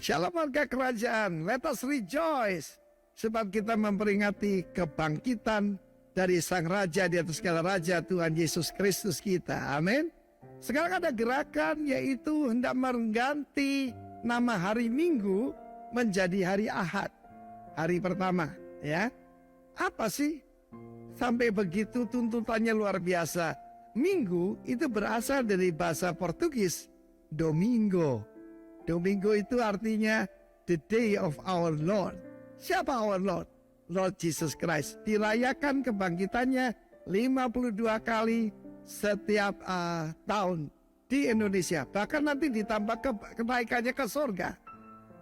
Shalom warga kerajaan, let us rejoice. Sebab kita memperingati kebangkitan dari Sang Raja di atas segala Raja, Tuhan Yesus Kristus kita. Amin. Sekarang ada gerakan yaitu hendak mengganti nama hari Minggu menjadi hari Ahad. Hari pertama, ya. Apa sih? Sampai begitu tuntutannya luar biasa. Minggu itu berasal dari bahasa Portugis, Domingo. Domingo itu artinya the day of our Lord. Siapa our Lord? Lord Jesus Christ. Dirayakan kebangkitannya 52 kali setiap tahun di Indonesia. Bahkan nanti ditambah kenaikannya ke surga.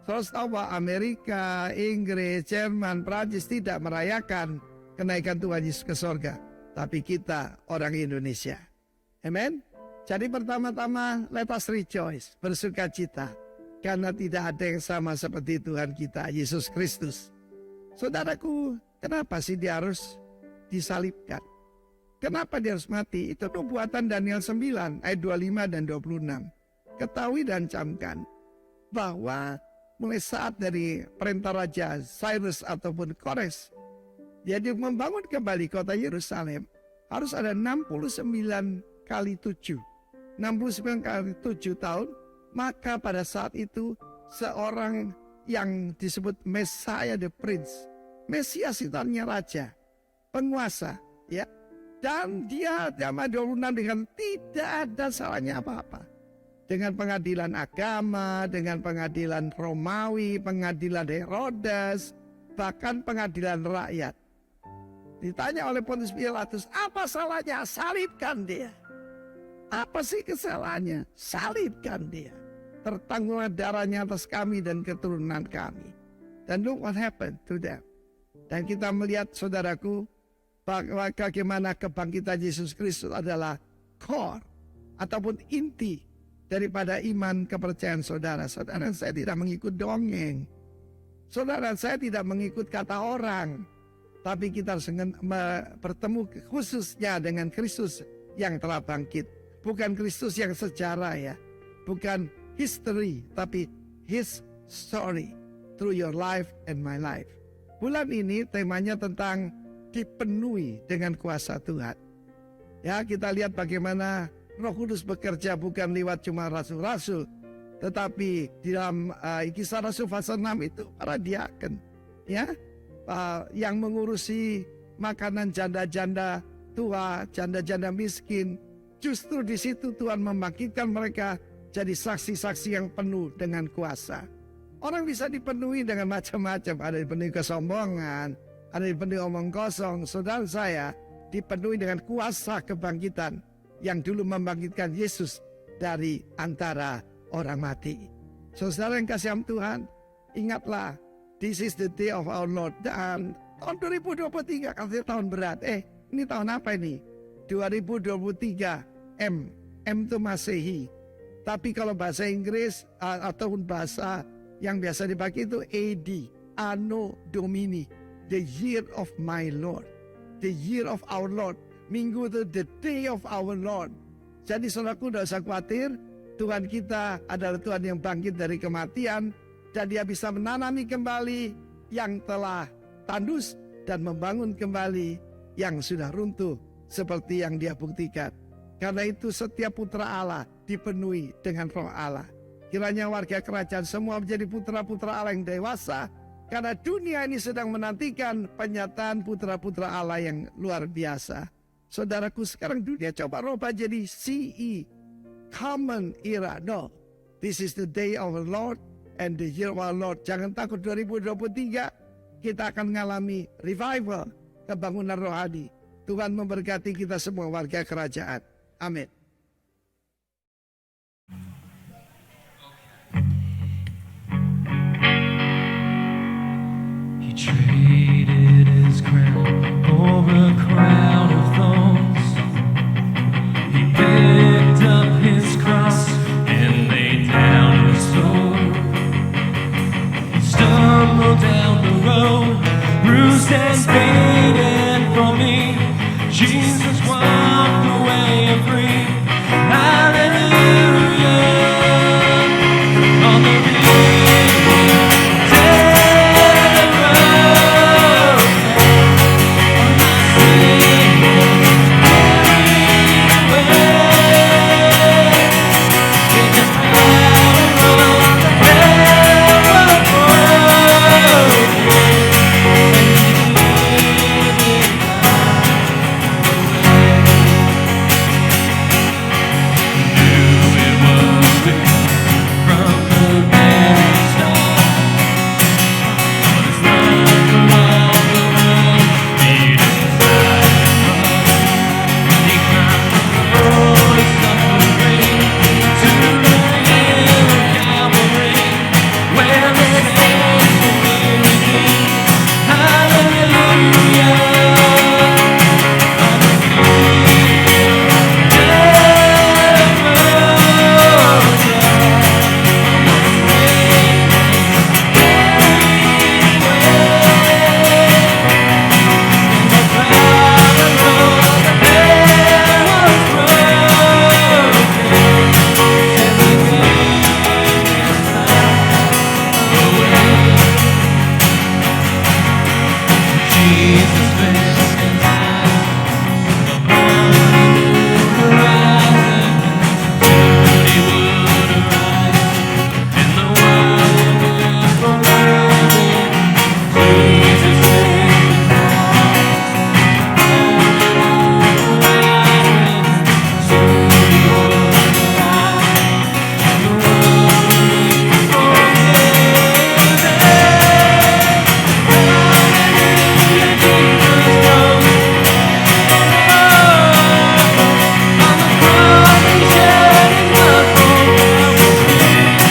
Terus tahu bahwa Amerika, Inggris, Jerman, Prancis tidak merayakan kenaikan Tuhan Yesus ke surga. Tapi kita orang Indonesia. Amen. Jadi pertama-tama let us rejoice, bersuka cita. Karena tidak ada yang sama seperti Tuhan kita, Yesus Kristus. Saudaraku, kenapa sih dia harus disalibkan? Kenapa dia harus mati? Itu nubuatan Daniel 9 ayat 25 dan 26. Ketahui dan camkan bahwa mulai saat dari perintah Raja Cyrus ataupun Kores, dia membangun kembali kota Yerusalem, harus ada 69 kali 7. 69 kali 7 tahun. Maka pada saat itu seorang yang disebut Messiah the Prince, Mesias itu artinya raja, penguasa, ya. Dan dia zaman 26 dengan tidak ada salahnya apa-apa. Dengan pengadilan agama, dengan pengadilan Romawi, pengadilan Herodes, bahkan pengadilan rakyat. Ditanya oleh Pontius Pilatus, apa salahnya? Salibkan dia. Apa sih kesalahannya? Salibkan dia. Tertanggunglah darahnya atas kami dan keturunan kami. Dan look what happened to them. Dan kita melihat, saudaraku, bagaimana kebangkitan Yesus Kristus adalah core ataupun inti daripada iman kepercayaan saudara. Saudara, saya tidak mengikut dongeng. Saudara, saya tidak mengikut kata orang. Tapi kita harus bertemu khususnya dengan Kristus yang telah bangkit. Bukan Kristus yang sejarah, ya. Bukan history, tapi His story through your life and my life. Bulan ini temanya tentang dipenuhi dengan kuasa Tuhan. Ya, kita lihat bagaimana Roh Kudus bekerja bukan lewat cuma rasul-rasul, tetapi di dalam Kisah Rasul pasal 6 itu para diaken, ya, yang mengurusi makanan janda-janda tua, janda-janda miskin. Justru di situ Tuhan membangkitkan mereka jadi saksi-saksi yang penuh dengan kuasa. Orang bisa dipenuhi dengan macam-macam. Ada dipenuhi kesombongan, ada dipenuhi omong kosong. Saudara saya dipenuhi dengan kuasa kebangkitan yang dulu membangkitkan Yesus dari antara orang mati. Saudara yang kasih Tuhan, ingatlah, this is the day of our Lord. Dan tahun 2023 katanya tahun berat. Ini tahun apa ini? 2023 M itu Masehi. Tapi kalau bahasa Inggris ataupun bahasa yang biasa dipakai itu AD, Anno Domini, the year of my Lord, the year of our Lord. Minggu itu the day of our Lord. Jadi saudaraku, tidak usah khawatir. Tuhan kita adalah Tuhan yang bangkit dari kematian, dan dia bisa menanami kembali yang telah tandus dan membangun kembali yang sudah runtuh seperti yang dia buktikan. Karena itu setiap putra Allah dipenuhi dengan Roh Allah. Kiranya warga kerajaan semua menjadi putra-putra Allah yang dewasa, karena dunia ini sedang menantikan penyataan putra-putra Allah yang luar biasa. Saudaraku, sekarang dunia coba rubah jadi CE, Common Era. No, this is the day of the Lord and the year of our Lord. Jangan takut, 2023 kita akan mengalami revival, kebangunan rohani. Tuhan memberkati kita semua warga kerajaan. Amin. He traded his crown for a crown of thorns. He picked up his cross and laid down his sword. He stumbled down the road, bruised and beaten for me. Jesus walked away free. Hallelujah. On the Jesus fixed his eyes upon a new horizon, soon he would arise, and the world would believe it. Jesus fixed his eyes on a new horizon, soon he would arise, and the world would forgive it. Hallelujah, Jesus rose. On the cross he shed his blood for our sins.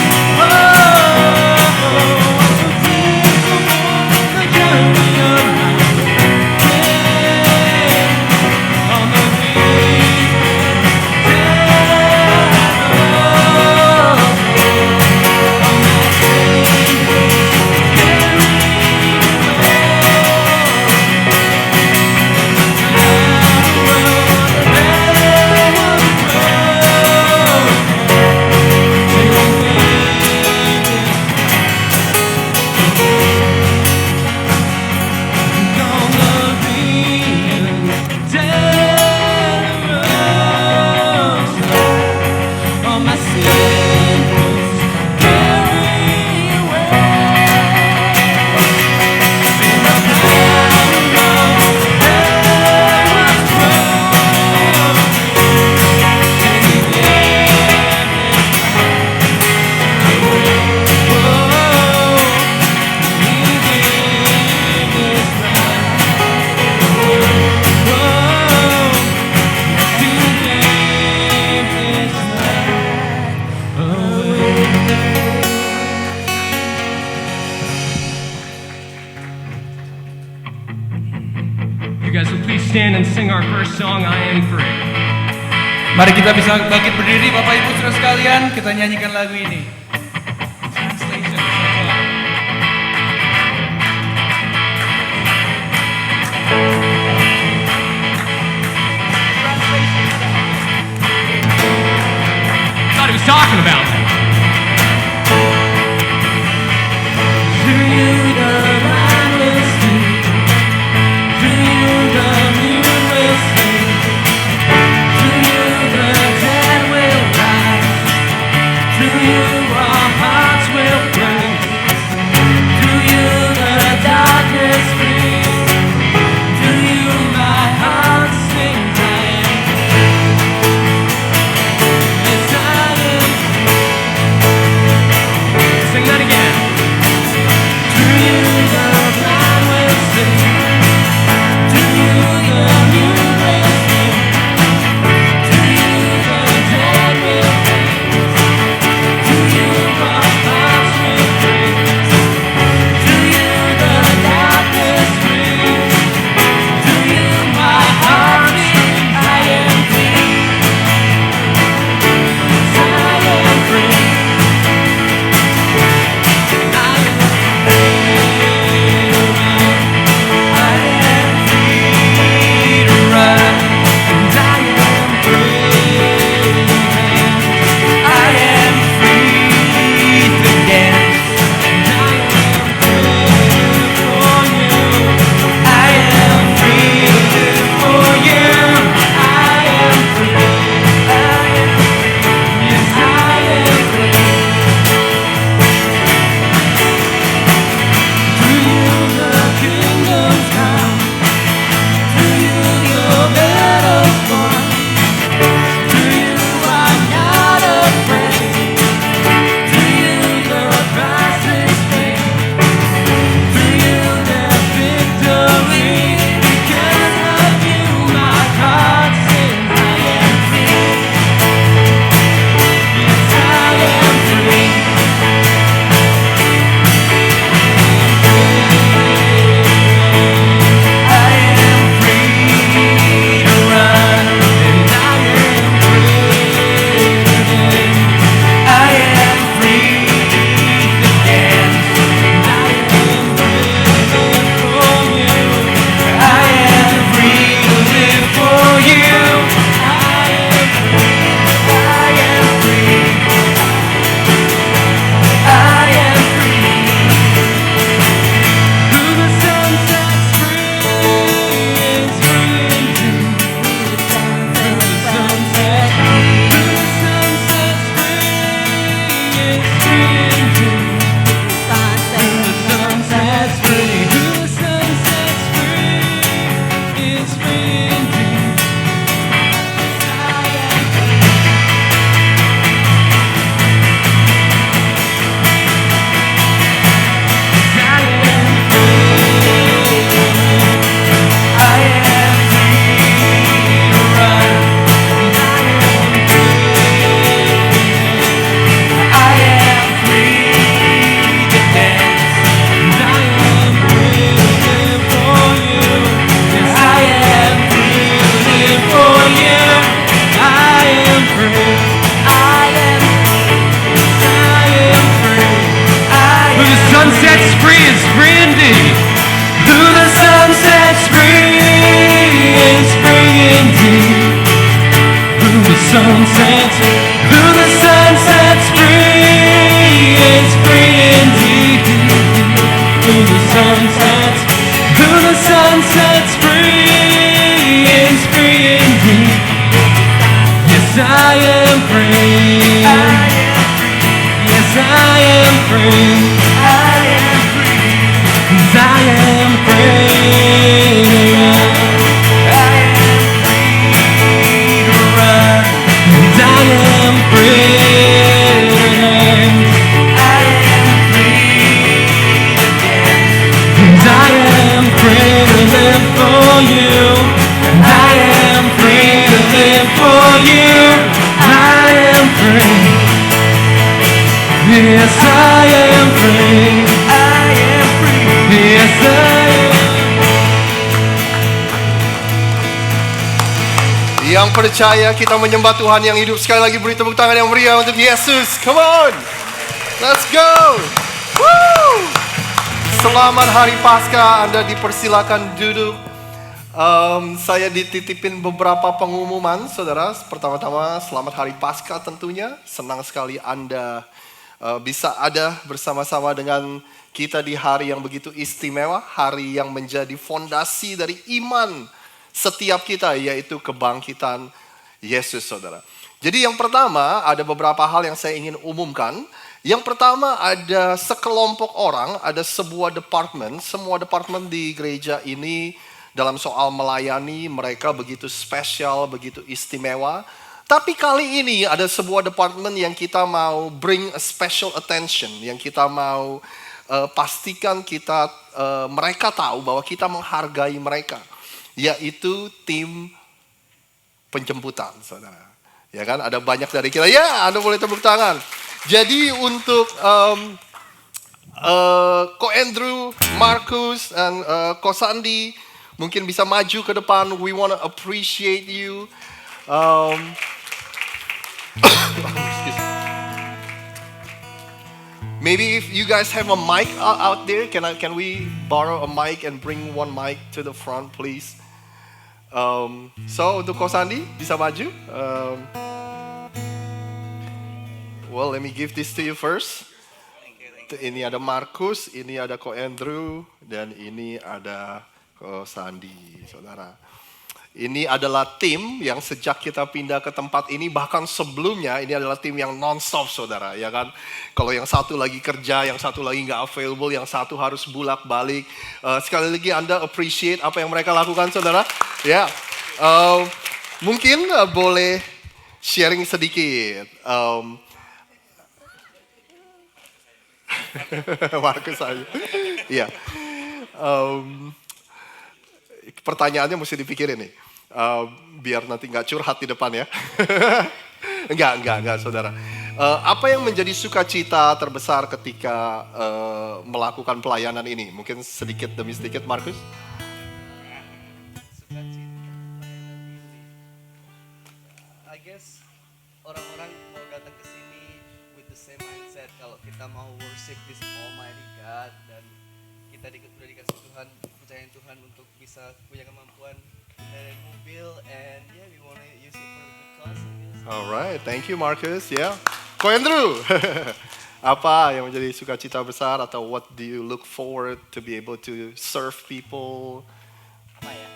Oh, so peaceful the journey of life. Yeah, on the wings of death, on that same You guys will please stand and sing our first song, I Am Free. Mari kita bisa bangkit berdiri, Bapak Ibu Saudara sekalian, kita nyanyikan lagu ini. Translation. Thought he was talking about me. To you the blind will see, to you the mute will sing, to you the dead will rise, to you sets free is free indeed. Yes, I am free. Yes, I am free. 'Cause I am free. To run. And I am free. And I am free to live for you. And I am free to live for you. I am free. Yes, I am free. Yes, I am. Yang percaya kita menyembah Tuhan yang hidup. Sekali lagi beri tepuk tangan yang meriah untuk Yesus. Come on. Let's go. Woo. Selamat Hari Paskah. Anda dipersilakan duduk. Saya dititipin beberapa pengumuman, saudara. Pertama-tama, selamat Hari Paskah tentunya. Senang sekali Anda bisa ada bersama-sama dengan kita di hari yang begitu istimewa. Hari yang menjadi fondasi dari iman setiap kita, yaitu kebangkitan Yesus, saudara. Jadi yang pertama, ada beberapa hal yang saya ingin umumkan. Yang pertama, ada sekelompok orang, ada sebuah departemen. Semua departemen di gereja ini dalam soal melayani, mereka begitu spesial, begitu istimewa. Tapi kali ini ada sebuah departemen yang kita mau bring a special attention, yang kita mau pastikan kita mereka tahu bahwa kita menghargai mereka, yaitu tim penjemputan, saudara. Ya kan, ada banyak dari kita. Ya, Anda boleh tepuk tangan. Jadi untuk Ko Andrew, Marcus, dan Ko Sandi mungkin bisa maju ke depan. We want to appreciate you. Maybe if you guys have a mic out there, can we borrow a mic and bring one mic to the front, please? So untuk Ko Sandi bisa maju. Well, let me give this to you first. Ini ada Marcus, ini ada Ko Andrew, dan ini ada Ko Sandi, saudara. Ini adalah tim yang sejak kita pindah ke tempat ini, bahkan sebelumnya ini adalah tim yang non-stop, saudara, ya kan? Kalau yang satu lagi kerja, yang satu lagi nggak available, yang satu harus bulak-balik. Sekali lagi Anda appreciate apa yang mereka lakukan, saudara. Ya, mungkin boleh sharing sedikit. Markus aja. Iya. Pertanyaannya mesti dipikirin nih. Biar nanti nggak curhat di depan ya. Enggak, saudara. Apa yang menjadi sukacita terbesar ketika melakukan pelayanan ini? Mungkin sedikit demi sedikit, Markus. I guess orang-orang mau datang ke sini with the same mindset kalau kita mau worship this Almighty God, dan kita udah dikasih Tuhan, percayain Tuhan untuk bisa punya kemampuan dari mobil, and yeah, we want to use it for a good cause. Alright, thank you Marcus. Ya, Ko Andrew. Apa yang menjadi sukacita besar, atau what do you look forward to be able to serve people? Apa ya?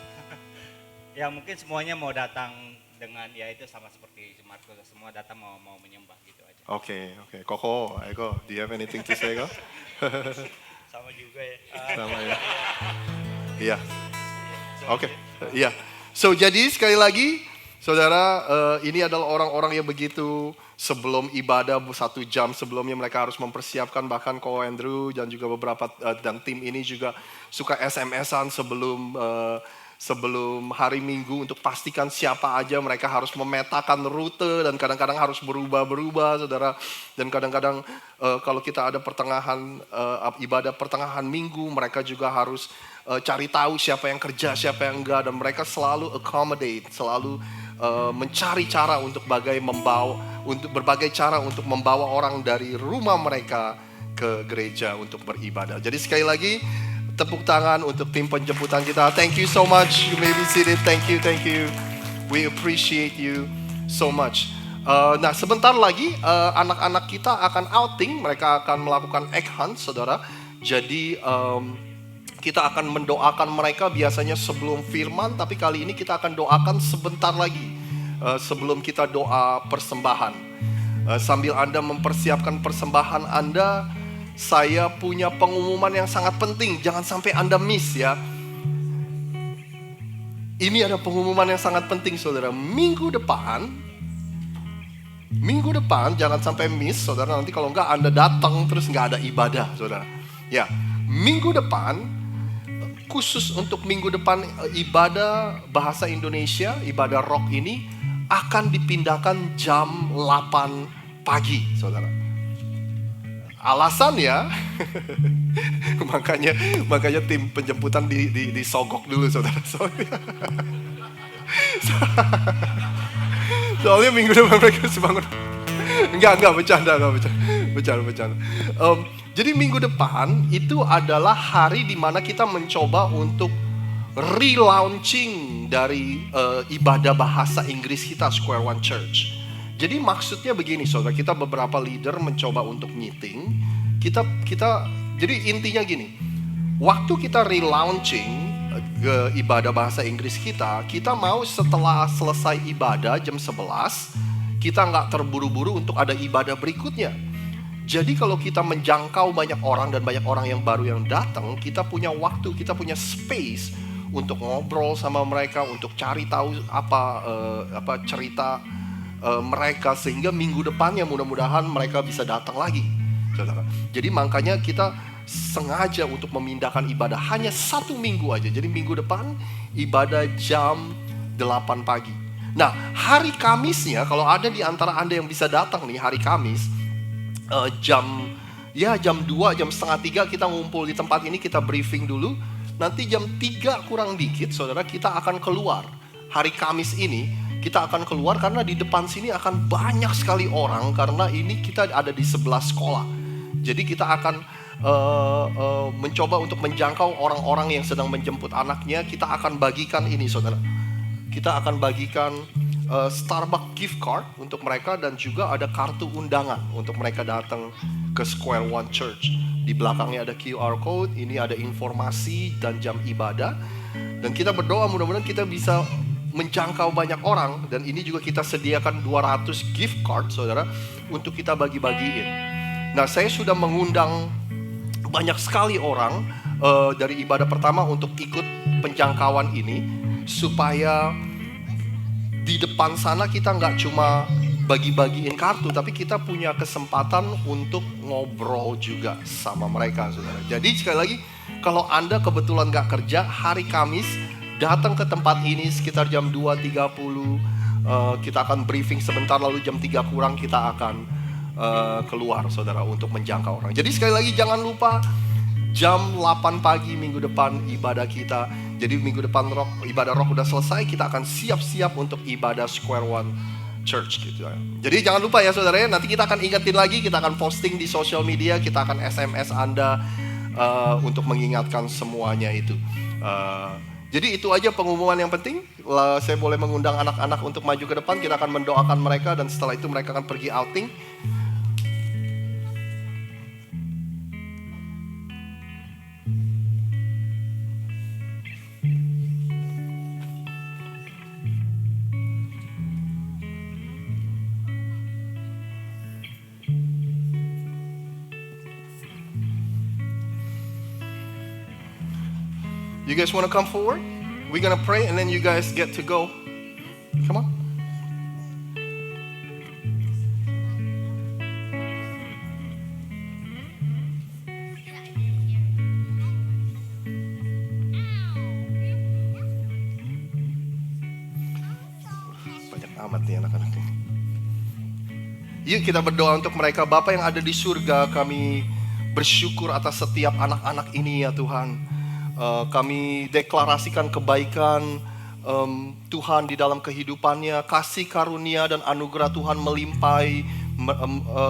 Ya mungkin semuanya mau datang dengan ya itu sama seperti Marcus, semua datang mau menyembah gitu aja. Oke. Koko, Eko, do you have anything to say, Ko? Sama juga ya. Sama ya. Iya. Oke. Iya. So jadi sekali lagi, saudara, ini adalah orang-orang yang begitu sebelum ibadah 1 jam sebelumnya mereka harus mempersiapkan, bahkan Ko Andrew dan juga beberapa dan tim ini juga suka SMS-an sebelum hari Minggu untuk pastikan siapa aja. Mereka harus memetakan rute dan kadang-kadang harus berubah-berubah, saudara. Dan kadang-kadang kalau kita ada pertengahan ibadah pertengahan minggu, mereka juga harus cari tahu siapa yang kerja, siapa yang enggak. Dan mereka selalu accommodate, selalu mencari cara untuk berbagai cara untuk membawa orang dari rumah mereka ke gereja untuk beribadah. Jadi sekali lagi, tepuk tangan untuk tim penjemputan kita. Thank you so much. You may be seated. Thank you. We appreciate you so much. Nah, sebentar lagi anak-anak kita akan outing. Mereka akan melakukan egg hunt, saudara. Jadi Kita akan mendoakan mereka biasanya sebelum firman, tapi kali ini kita akan doakan sebentar lagi sebelum kita doa persembahan. Sambil Anda mempersiapkan persembahan Anda, saya punya pengumuman yang sangat penting. Jangan sampai Anda miss ya. Ini ada pengumuman yang sangat penting saudara. Minggu depan jangan sampai miss saudara. Nanti kalau enggak Anda datang terus enggak ada ibadah saudara. Ya, minggu depan, khusus untuk minggu depan ibadah bahasa Indonesia, ibadah rock ini akan dipindahkan jam 8 pagi saudara. Alasan ya, makanya tim penjemputan disogok dulu saudara. Soalnya minggu depan mereka harus bangun. Enggak bercanda. Jadi minggu depan itu adalah hari di mana kita mencoba untuk relaunching dari ibadah bahasa Inggris kita Square One Church. Jadi maksudnya begini saudara, kita beberapa leader mencoba untuk meeting. Jadi intinya gini, waktu kita relaunching ibadah bahasa Inggris kita mau setelah selesai ibadah jam 11, kita nggak terburu-buru untuk ada ibadah berikutnya. Jadi kalau kita menjangkau banyak orang dan banyak orang yang baru yang datang, kita punya waktu, kita punya space untuk ngobrol sama mereka, untuk cari tahu apa cerita mereka, sehingga minggu depannya mudah-mudahan mereka bisa datang lagi saudara. Jadi makanya kita sengaja untuk memindahkan ibadah hanya 1 minggu aja. Jadi minggu depan ibadah jam 8 pagi. Nah hari Kamisnya, kalau ada di antara Anda yang bisa datang nih hari Kamis, jam 2, jam setengah 3 kita ngumpul di tempat ini, kita briefing dulu. Nanti jam 3 kurang dikit saudara, kita akan keluar. Hari Kamis ini kita akan keluar karena di depan sini akan banyak sekali orang, karena ini kita ada di sebelah sekolah. Jadi kita akan mencoba untuk menjangkau orang-orang yang sedang menjemput anaknya. Kita akan bagikan ini saudara. Kita akan bagikan Starbucks gift card untuk mereka, dan juga ada kartu undangan untuk mereka datang ke Square One Church. Di belakangnya ada QR code, ini ada informasi dan jam ibadah. Dan kita berdoa mudah-mudahan kita bisa menjangkau banyak orang, dan ini juga kita sediakan 200 gift card saudara untuk kita bagi-bagiin. Nah saya sudah mengundang banyak sekali orang dari ibadah pertama untuk ikut penjangkauan ini, supaya di depan sana kita nggak cuma bagi-bagiin kartu, tapi kita punya kesempatan untuk ngobrol juga sama mereka saudara. Jadi sekali lagi, kalau Anda kebetulan nggak kerja hari Kamis, datang ke tempat ini sekitar jam 2.30, kita akan briefing sebentar, lalu jam 3 kurang kita akan keluar saudara untuk menjangkau orang. Jadi sekali lagi jangan lupa jam 8 pagi minggu depan ibadah kita. Jadi minggu depan ibadah rock udah selesai, kita akan siap-siap untuk ibadah Square One Church gitu. Jadi jangan lupa ya saudara ya, nanti kita akan ingetin lagi, kita akan posting di social media, kita akan SMS Anda untuk mengingatkan semuanya itu. Jadi itu aja pengumuman yang penting. Saya boleh mengundang anak-anak untuk maju ke depan. Kita akan mendoakan mereka, dan setelah itu mereka akan pergi outing. You guys want to come forward? We're going to pray and then you guys get to go. Come on. Banyak amat nih anak-anak. Yuk kita berdoa untuk mereka. Bapa yang ada di surga, kami bersyukur atas setiap anak-anak ini ya Tuhan. Kami deklarasikan kebaikan Tuhan di dalam kehidupannya, kasih karunia dan anugerah Tuhan melimpahi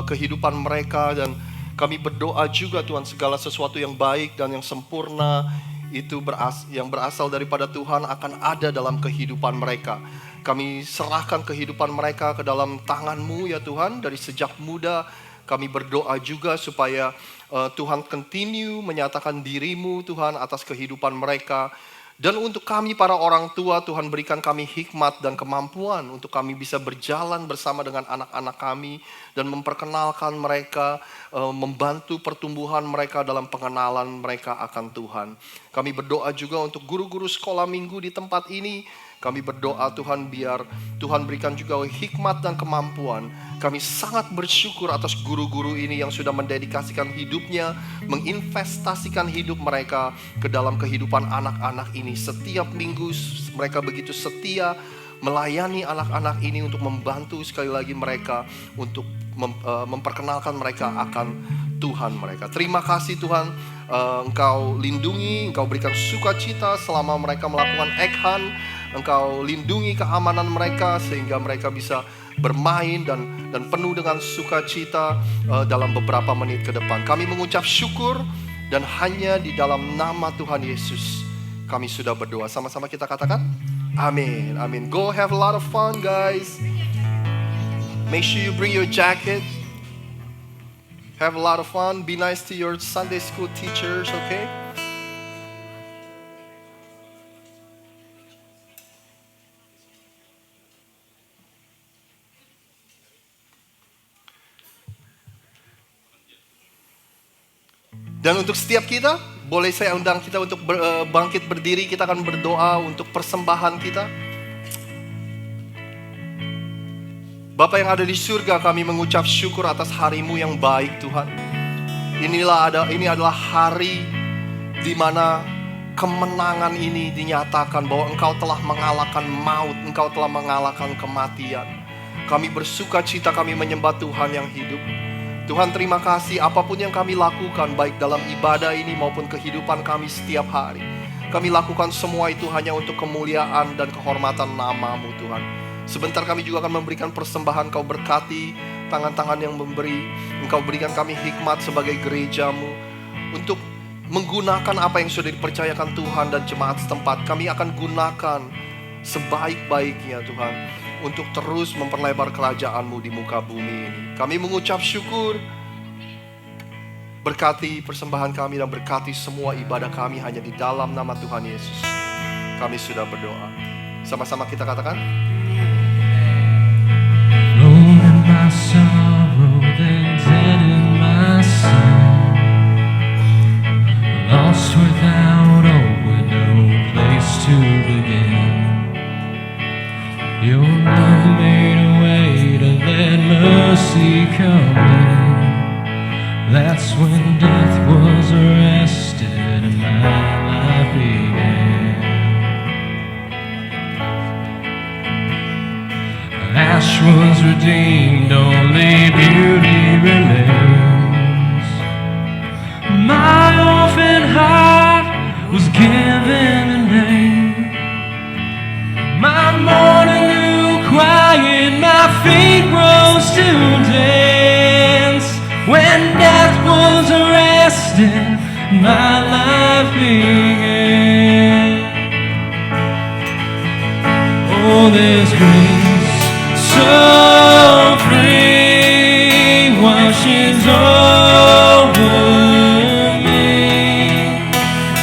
kehidupan mereka, dan kami berdoa juga Tuhan segala sesuatu yang baik dan yang sempurna itu yang berasal daripada Tuhan akan ada dalam kehidupan mereka. Kami serahkan kehidupan mereka ke dalam tangan-Mu ya Tuhan, dari sejak muda Kami berdoa juga supaya Tuhan continue menyatakan diri-Mu Tuhan atas kehidupan mereka. Dan untuk kami para orang tua, Tuhan berikan kami hikmat dan kemampuan untuk kami bisa berjalan bersama dengan anak-anak kami dan memperkenalkan mereka, membantu pertumbuhan mereka dalam pengenalan mereka akan Tuhan. Kami berdoa juga untuk guru-guru sekolah minggu di tempat ini. Kami berdoa Tuhan biar Tuhan berikan juga hikmat dan kemampuan. Kami sangat bersyukur atas guru-guru ini yang sudah mendedikasikan hidupnya, menginvestasikan hidup mereka ke dalam kehidupan anak-anak ini. Setiap minggu mereka begitu setia melayani anak-anak ini untuk membantu sekali lagi mereka untuk memperkenalkan mereka akan Tuhan mereka. Terima kasih Tuhan, Engkau lindungi, Engkau berikan sukacita selama mereka melakukan ekhan. Engkau lindungi keamanan mereka sehingga mereka bisa bermain dan penuh dengan sukacita dalam beberapa menit ke depan. Kami mengucap syukur dan hanya di dalam nama Tuhan Yesus kami sudah berdoa. Sama-sama kita katakan amin, amin. Go have a lot of fun guys. Make sure you bring your jacket. Have a lot of fun. Be nice to your Sunday school teachers, okay? Dan untuk setiap kita, boleh saya undang kita untuk bangkit berdiri. Kita akan berdoa untuk persembahan kita. Bapa yang ada di surga, kami mengucap syukur atas hari-Mu yang baik Tuhan. Ini adalah hari di mana kemenangan ini dinyatakan bahwa Engkau telah mengalahkan maut, Engkau telah mengalahkan kematian. Kami bersuka cita, kami menyembah Tuhan yang hidup. Tuhan terima kasih apapun yang kami lakukan baik dalam ibadah ini maupun kehidupan kami setiap hari. Kami lakukan semua itu hanya untuk kemuliaan dan kehormatan nama-Mu Tuhan. Sebentar kami juga akan memberikan persembahan. Kau berkati tangan-tangan yang memberi. Engkau berikan kami hikmat sebagai gereja-Mu untuk menggunakan apa yang sudah dipercayakan Tuhan dan jemaat setempat. Kami akan gunakan sebaik-baiknya Tuhan untuk terus memperlebar kerajaan-Mu di muka bumi ini. Kami mengucap syukur. Berkati persembahan kami dan berkati semua ibadah kami hanya di dalam nama Tuhan Yesus. Kami sudah berdoa. Sama-sama kita katakan. Alone in my sorrow, then dead in my sin. Lost without hope with no place to begin. Your love made a way to let mercy come in. That's when death was arrested and my life began. Ash was redeemed, only beauty remains. My orphan heart was given a name. My morning grew quiet, my feet rose to dance. When death was arrested, my life began. Oh, there's grace so free, washes over me.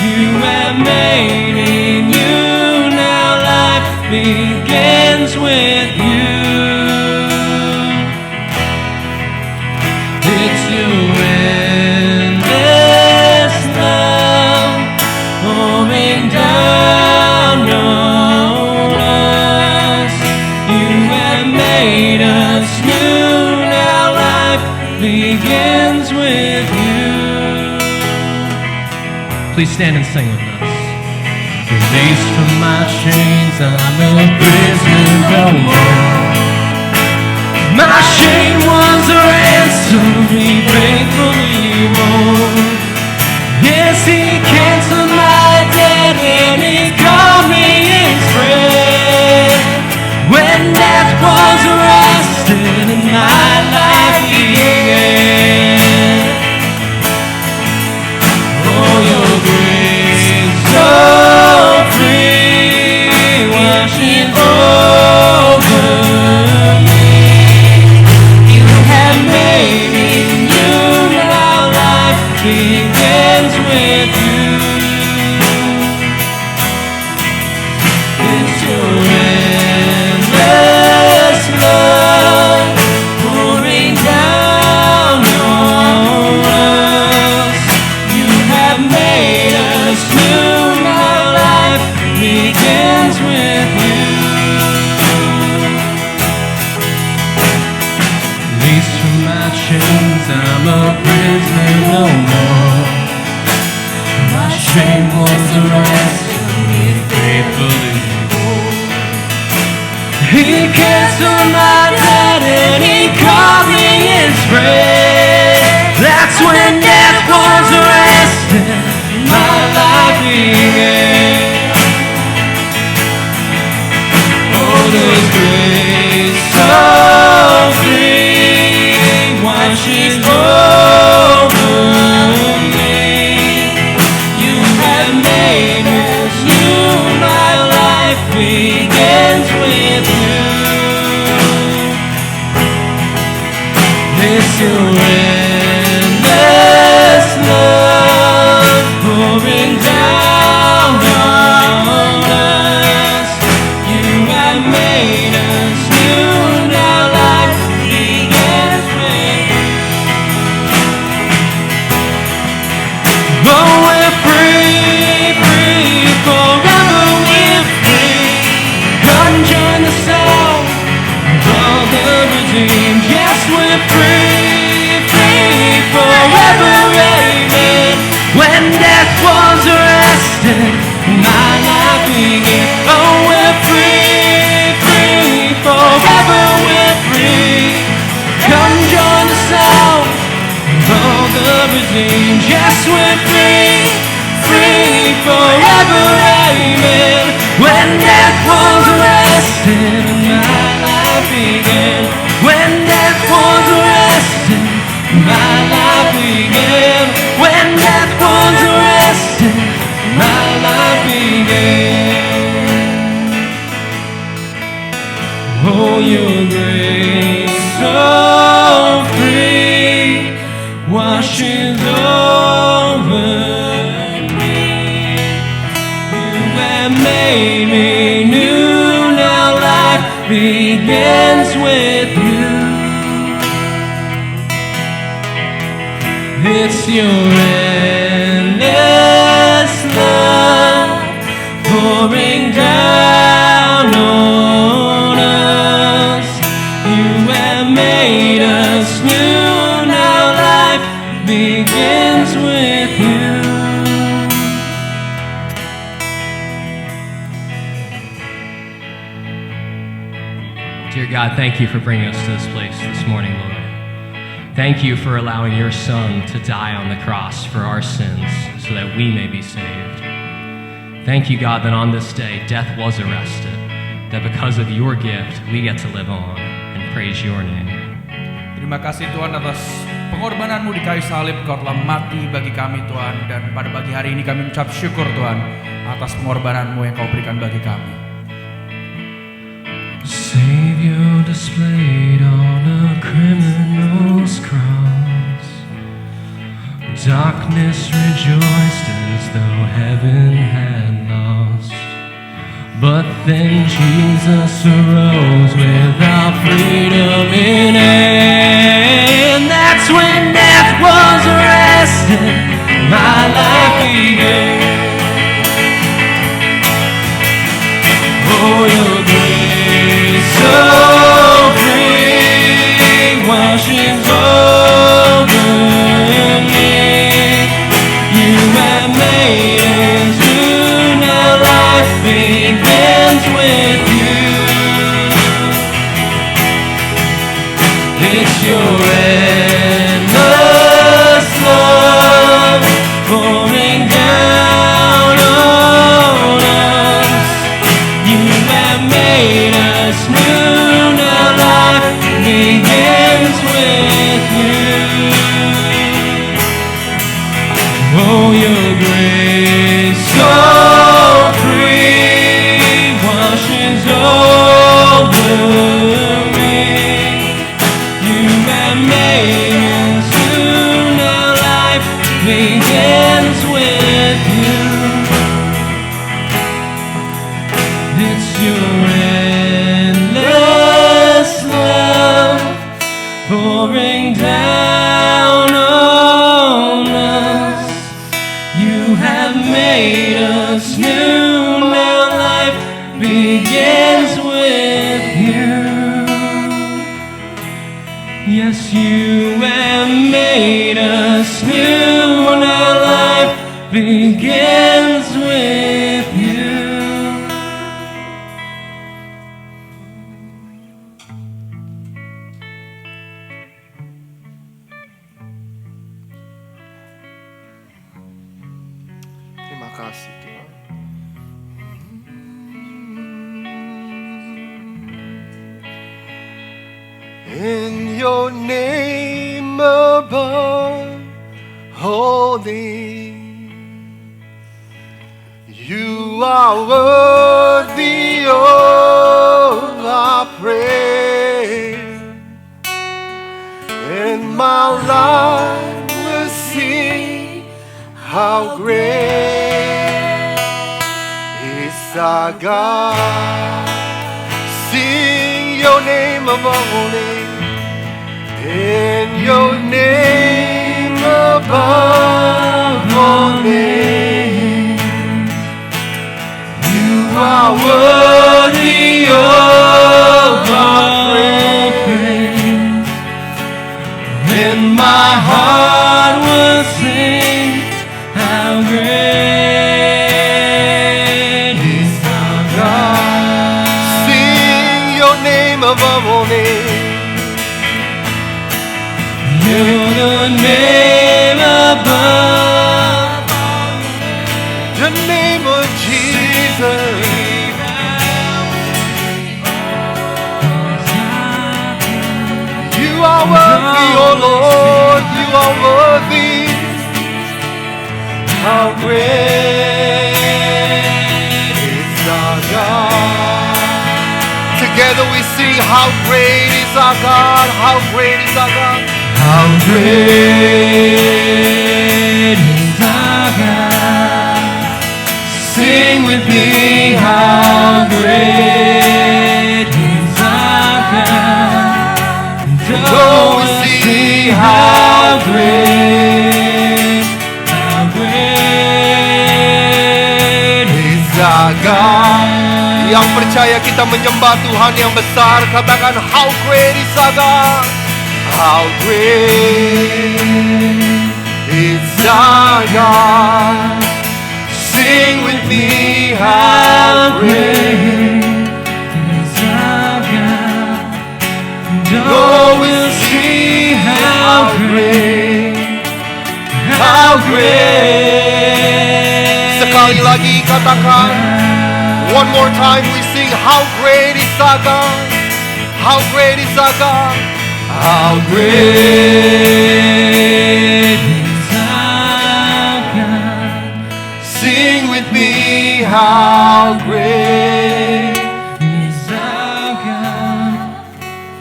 You have made it new, now life begins with you. It's your endless love pouring down on us. You have made us new, now life begins with you. Please stand and sing with us. Released from my chains, I'm a prisoner no more. My shame was a ransom, He paid for me more. Yes, He canceled my debt and He called me His friend. When death was arrested and my life began. Oh, your grace so free, washing over me. You there no more. My shame was arrested faithfully. He canceled my debt and he called me his friend. That's when death was arrested, my life began. Oh, there's grace so free washes over me. You have made us new, my life begins with you. It's your endless love pouring down on us. You have made us new, now life begins with you. Oh, we're free, free, forever we're free. Come join the sound of all the redeemed. Yes, we're free, free, forever, amen. When death was arrested, my life began. Oh, we're free, free, forever we're free. Come join the sound of all the redeemed. Yes, we're free, free, forever, amen. When death was arrested, my life began. When death was arrested, my life began. When death was arrested, my life began. Oh, your grace so free washes over me. You have made me new, now life begins with you. It's your endless love pouring down on us. You have made us new, now life begins with you. Dear God, thank you for bringing us to this place this morning, Lord. Thank you for allowing your Son to die on the cross for our sins so that we may be saved. Thank you, God, that on this day death was arrested, that because of your gift we get to live on and praise your name. Terima kasih Tuhan atas pengorbananmu di kayu salib. Kau telah mati bagi kami Tuhan. Dan pada pagi hari ini kami mengucap syukur Tuhan atas pengorbananmu yang kau berikan bagi kami. Savior displayed on a criminal's cross. Darkness rejoiced as though heaven had lost. But then Jesus arose without freedom in hand. That's when death was arrested, my life began. Oh, your grace so free washes over me. You have made us new, now life begins with you. It's your endless love pouring down on us. You have made us new, now life begins with you. Oh, your grace so free washes over me. You have made us new, now life begins with you. It's your endless love pouring down on us. You have made us new, now life begins with you. Yes, you have made us in your name above all names. You are worthy of our praise, and my life will sing how great is our God. Sing your name above all names, in your name above all names. You are worthy of our praise, and my heart will sing how great is our God. Sing your name above all names. You're the name above all names. The name of Jesus. You are worthy, oh Lord. You are worthy. How great is our God. Together we sing, how great is our God. How great is our God. How great is our God. Sing with me, how great is our God. Oh, we see how great is our God. Yang percaya kita menyembah Tuhan yang besar, katakan how great is our God. How great is our God. Sing with me, how great is our God. Oh, we'll see how great, how great. Sekali lagi katakan, one more time we sing, how great is our God. How great is our God. How great is our God. Sing with me, how great is our God.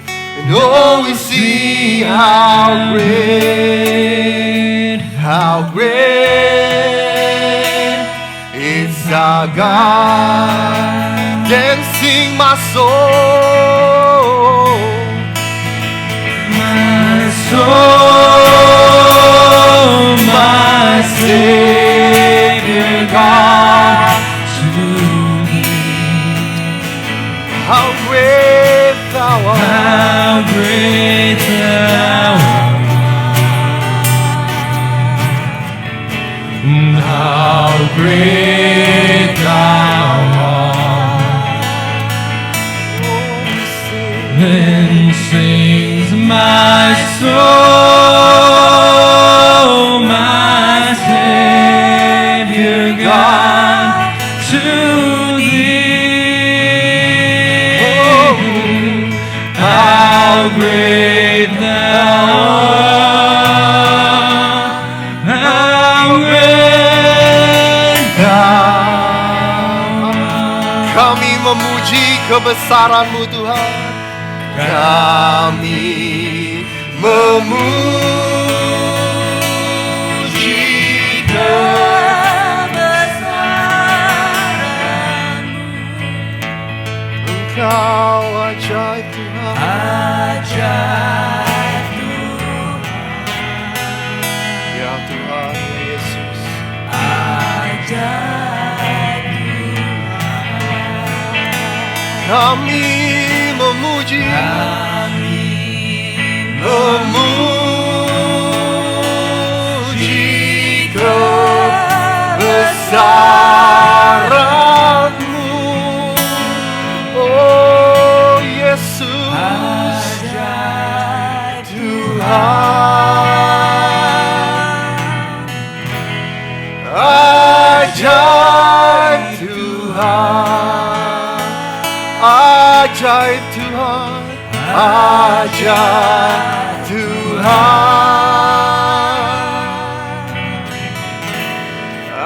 And oh, we see how great is our God. Then sing my soul, my Savior God, to Thee. How great Thou art! How great Thou art! How great Thou art! Then sings my soul, my Savior God, to Thee. Oh, how great Thou art! How great Thou art! Kami memuji kebesaran-Mu Tuhan. Kami memuji kebesaran-Mu. Engkau ajaib Tuhan. Ajaib Tuhan. Ya Tuhan, ya Yesus. Ajaib Tuhan. Kami memuji. Memuji kebesaran-Mu, oh Yesus, Tuhan, ajaib Tuhan, ajaib Tuhan. ajaib Tuhan,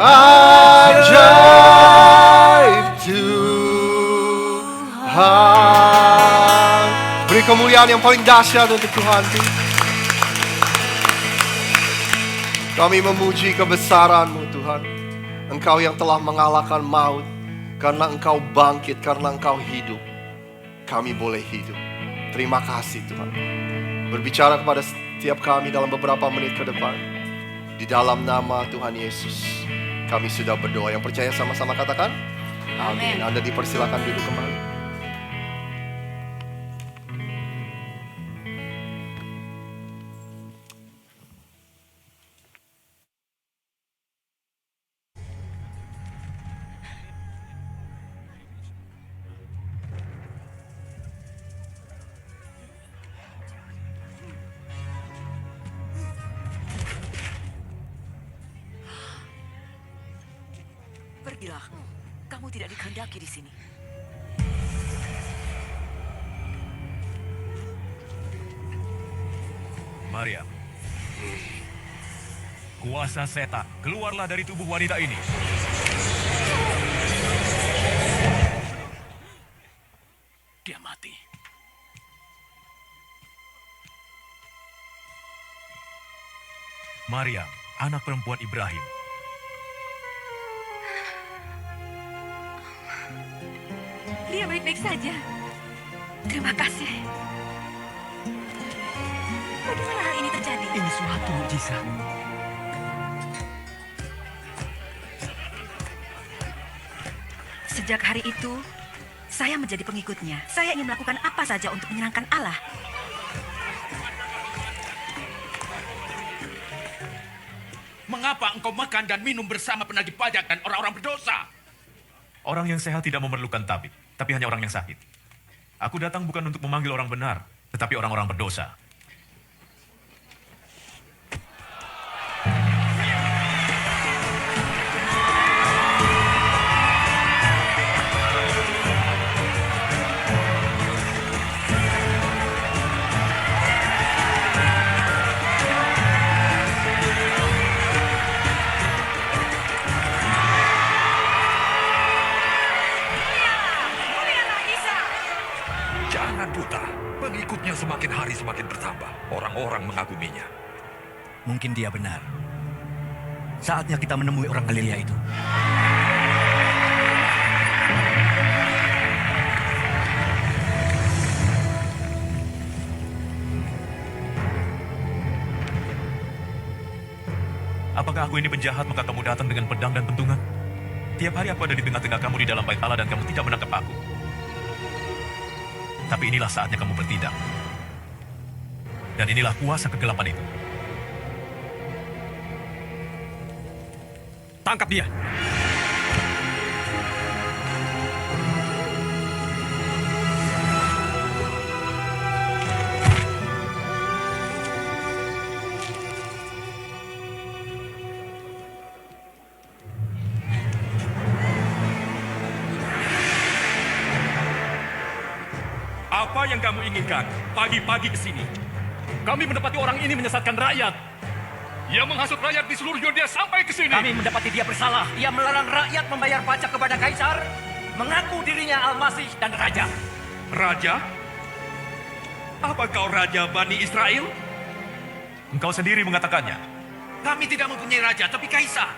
ajaib Tuhan. Beri kemuliaan yang paling dahsyat untuk Tuhan. Kami memuji kebesaran-Mu Tuhan. Engkau yang telah mengalahkan maut. Karena Engkau bangkit, karena Engkau hidup, kami boleh hidup. Terima kasih Tuhan. Berbicara kepada setiap kami dalam beberapa menit ke depan. Di dalam nama Tuhan Yesus, kami sudah berdoa. Yang percaya sama-sama katakan, amin. Anda dipersilakan duduk kembali. Pergilah, kamu tidak dikehendaki di sini. Maria, kuasa setan, keluarlah dari tubuh wanita ini. Dia mati. Maria, anak perempuan Ibrahim. Dia baik-baik saja. Terima kasih. Bagaimana hal ini terjadi? Ini suatu mukjizat. Sejak hari itu, saya menjadi pengikutnya. Saya ingin melakukan apa saja untuk menyenangkan Allah. Mengapa engkau makan dan minum bersama penagih pajak dan orang-orang berdosa? Orang yang sehat tidak memerlukan tabib, tapi hanya orang yang sakit. Aku datang bukan untuk memanggil orang benar, tetapi orang-orang berdosa. Pengikutnya semakin hari semakin bertambah. Orang-orang mengaguminya. Mungkin dia benar. Saatnya kita menemui orang Galilea itu. Apakah aku ini penjahat maka kamu datang dengan pedang dan pentungan? Tiap hari aku ada di tengah-tengah kamu di dalam bait Allah dan kamu tidak menangkap aku. Tapi inilah saatnya kamu bertindak. Dan inilah kuasa kegelapan itu. Tangkap dia. Apa yang kamu inginkan? Pagi-pagi ke sini. Kami mendapati orang ini menyesatkan rakyat. Ia menghasut rakyat di seluruh Yudea sampai ke sini. Kami mendapati dia bersalah. Ia melarang rakyat membayar pajak kepada Kaisar, mengaku dirinya Al-Masih dan Raja. Raja? Apa kau Raja Bani Israel? Engkau sendiri mengatakannya. Kami tidak mempunyai raja, tapi Kaisar.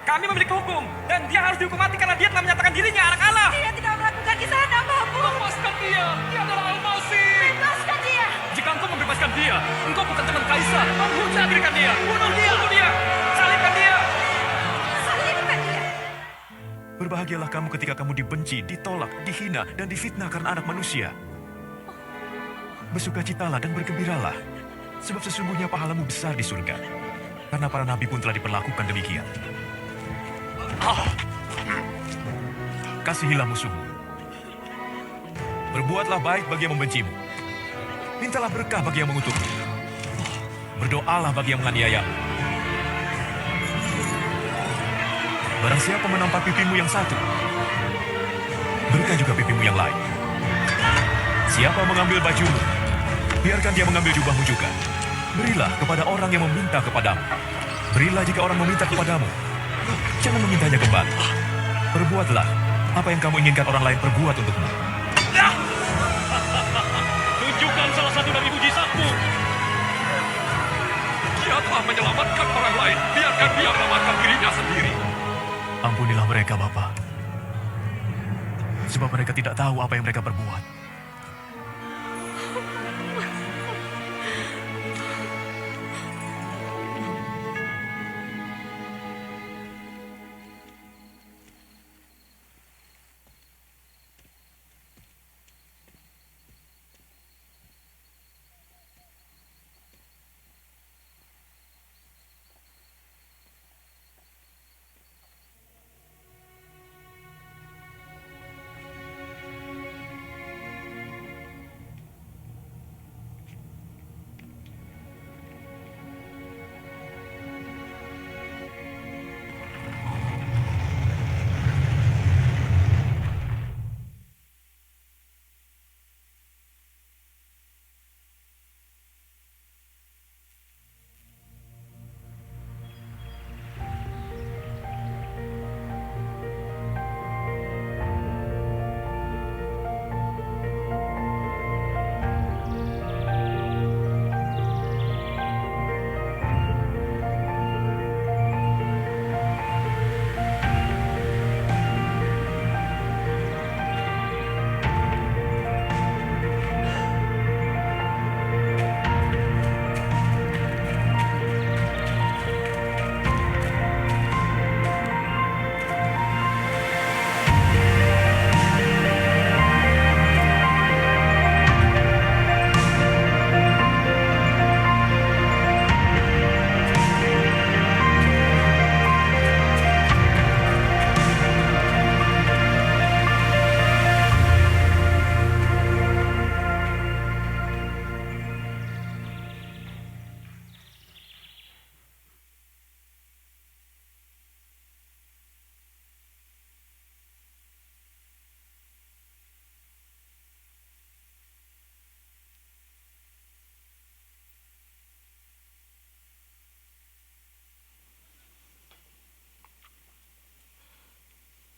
Kami memiliki hukum, dan dia harus dihukum mati karena dia telah menyatakan dirinya anak Allah. Dia tidak melakukan kesalahan apapun. Lepaskan dia, dia adalah Al-Masih. Bebaskan dia. Jika engkau membebaskan dia, engkau bukan teman Kaisar. Menghujat dirikan dia, bunuh dia, salibkan dia. Salibkan dia. Berbahagialah kamu ketika kamu dibenci, ditolak, dihina, dan difitnah karena anak manusia. Bersukacitalah dan bergembiralah, sebab sesungguhnya pahalamu besar di surga. Karena para nabi pun telah diperlakukan demikian. Kasihilah musuhmu. Berbuatlah baik bagi yang membencimu. Mintalah berkah bagi yang mengutukmu. Berdoalah bagi yang menganiayamu. Barang siapa menampak pipimu yang satu, berikan juga pipimu yang lain. Siapa mengambil bajumu, Biarkan dia mengambil jubahmu juga. Berilah kepada orang yang meminta kepadamu. Berilah jika orang meminta kepadamu. Jangan memintanya kembali. Perbuatlah apa yang kamu inginkan orang lain perbuat untukmu. Tunjukkan salah satu dari mujizatmu. Dia telah menyelamatkan orang lain. Biarkan dia menyelamatkan dirinya sendiri. Ampunilah mereka, Bapa. Sebab mereka tidak tahu apa yang mereka perbuat.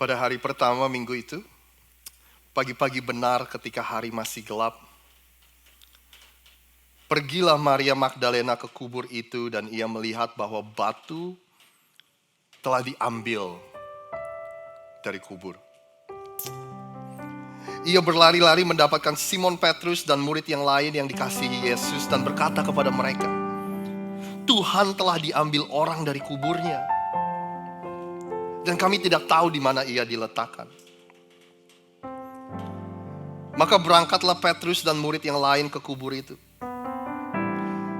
Pada hari pertama minggu itu, pagi-pagi benar ketika hari masih gelap, pergilah Maria Magdalena ke kubur itu dan ia melihat bahwa batu telah diambil dari kubur. Ia berlari-lari mendapatkan Simon Petrus dan murid yang lain yang dikasihi Yesus dan berkata kepada mereka, Tuhan telah diambil orang dari kuburnya. Dan kami tidak tahu di mana ia diletakkan. Maka berangkatlah Petrus dan murid yang lain ke kubur itu.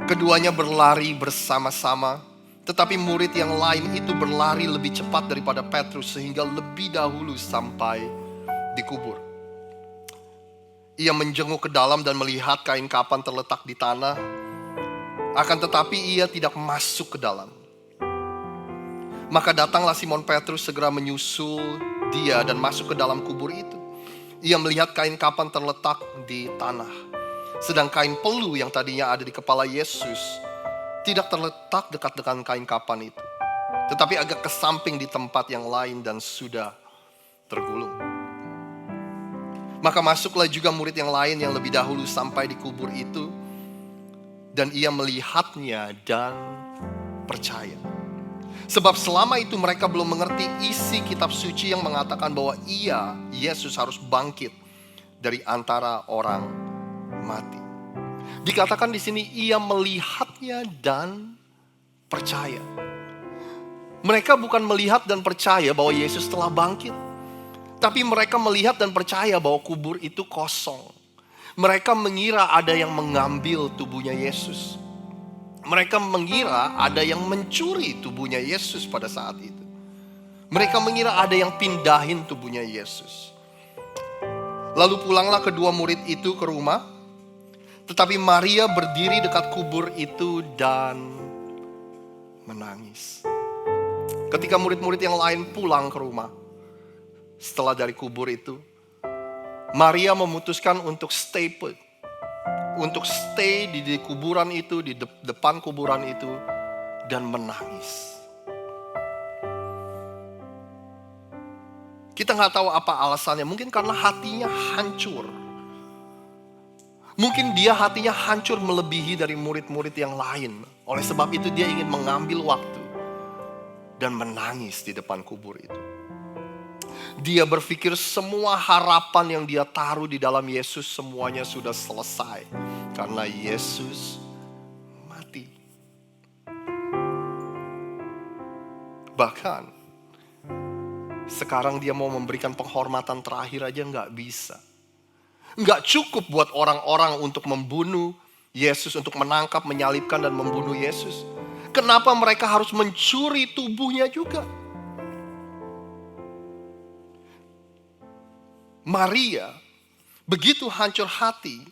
Keduanya berlari bersama-sama, tetapi murid yang lain itu berlari lebih cepat daripada Petrus sehingga lebih dahulu sampai di kubur. Ia menjenguk ke dalam dan melihat kain kapan terletak di tanah, akan tetapi ia tidak masuk ke dalam. Maka datanglah Simon Petrus segera menyusul dia dan masuk ke dalam kubur itu. Ia melihat kain kapan terletak di tanah. Sedang kain pelu yang tadinya ada di kepala Yesus tidak terletak dekat dengan kain kapan itu, tetapi agak ke samping di tempat yang lain dan sudah tergulung. Maka masuklah juga murid yang lain yang lebih dahulu sampai di kubur itu. Dan ia melihatnya dan percaya. Sebab selama itu mereka belum mengerti isi kitab suci yang mengatakan bahwa Yesus harus bangkit dari antara orang mati. Dikatakan di sini ia melihatnya dan percaya. Mereka bukan melihat dan percaya bahwa Yesus telah bangkit, tapi mereka melihat dan percaya bahwa kubur itu kosong. Mereka mengira ada yang mengambil tubuhnya Yesus. Mereka mengira ada yang mencuri tubuhnya Yesus pada saat itu. Mereka mengira ada yang pindahin tubuhnya Yesus. Lalu pulanglah kedua murid itu ke rumah. Tetapi Maria berdiri dekat kubur itu dan menangis. Ketika murid-murid yang lain pulang ke rumah setelah dari kubur itu, Maria memutuskan untuk stay put, untuk stay di kuburan itu, di depan kuburan itu, dan menangis. Kita nggak tahu apa alasannya, mungkin karena hatinya hancur. Mungkin dia hatinya hancur melebihi dari murid-murid yang lain. Oleh sebab itu dia ingin mengambil waktu dan menangis di depan kubur itu. Dia berpikir semua harapan yang dia taruh di dalam Yesus semuanya sudah selesai. Karena Yesus mati. Bahkan sekarang dia mau memberikan penghormatan terakhir aja nggak bisa. Nggak cukup buat orang-orang untuk membunuh Yesus, untuk menangkap, menyalibkan, dan membunuh Yesus. Kenapa mereka harus mencuri tubuhnya juga? Maria begitu hancur hati,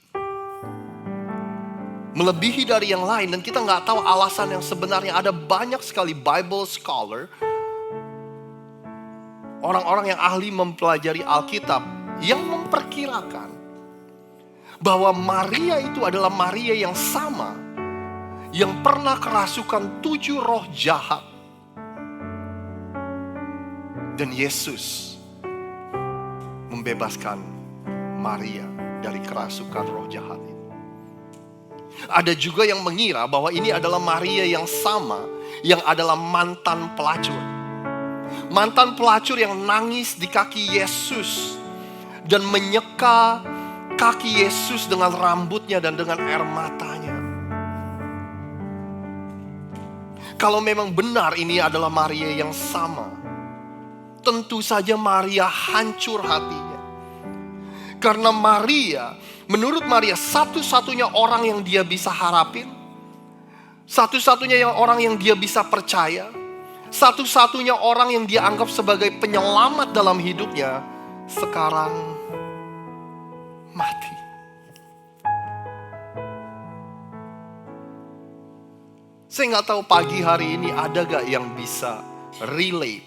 melebihi dari yang lain, dan kita nggak tahu alasan yang sebenarnya. Ada banyak sekali Bible scholar, orang-orang yang ahli mempelajari Alkitab, yang memperkirakan bahwa Maria itu adalah Maria yang sama yang pernah kerasukan 7 roh jahat. Dan Yesus membebaskan Maria dari kerasukan roh jahat itu. Ada juga yang mengira bahwa ini adalah Maria yang sama yang adalah mantan pelacur. Mantan pelacur yang nangis di kaki Yesus dan menyeka kaki Yesus dengan rambutnya dan dengan air matanya. Kalau memang benar ini adalah Maria yang sama, tentu saja Maria hancur hatinya. Karena Maria, menurut Maria, satu-satunya orang yang dia bisa harapin, satu-satunya orang yang dia bisa percaya, satu-satunya orang yang dia anggap sebagai penyelamat dalam hidupnya, sekarang mati. Saya nggak tahu pagi hari ini ada gak yang bisa relate.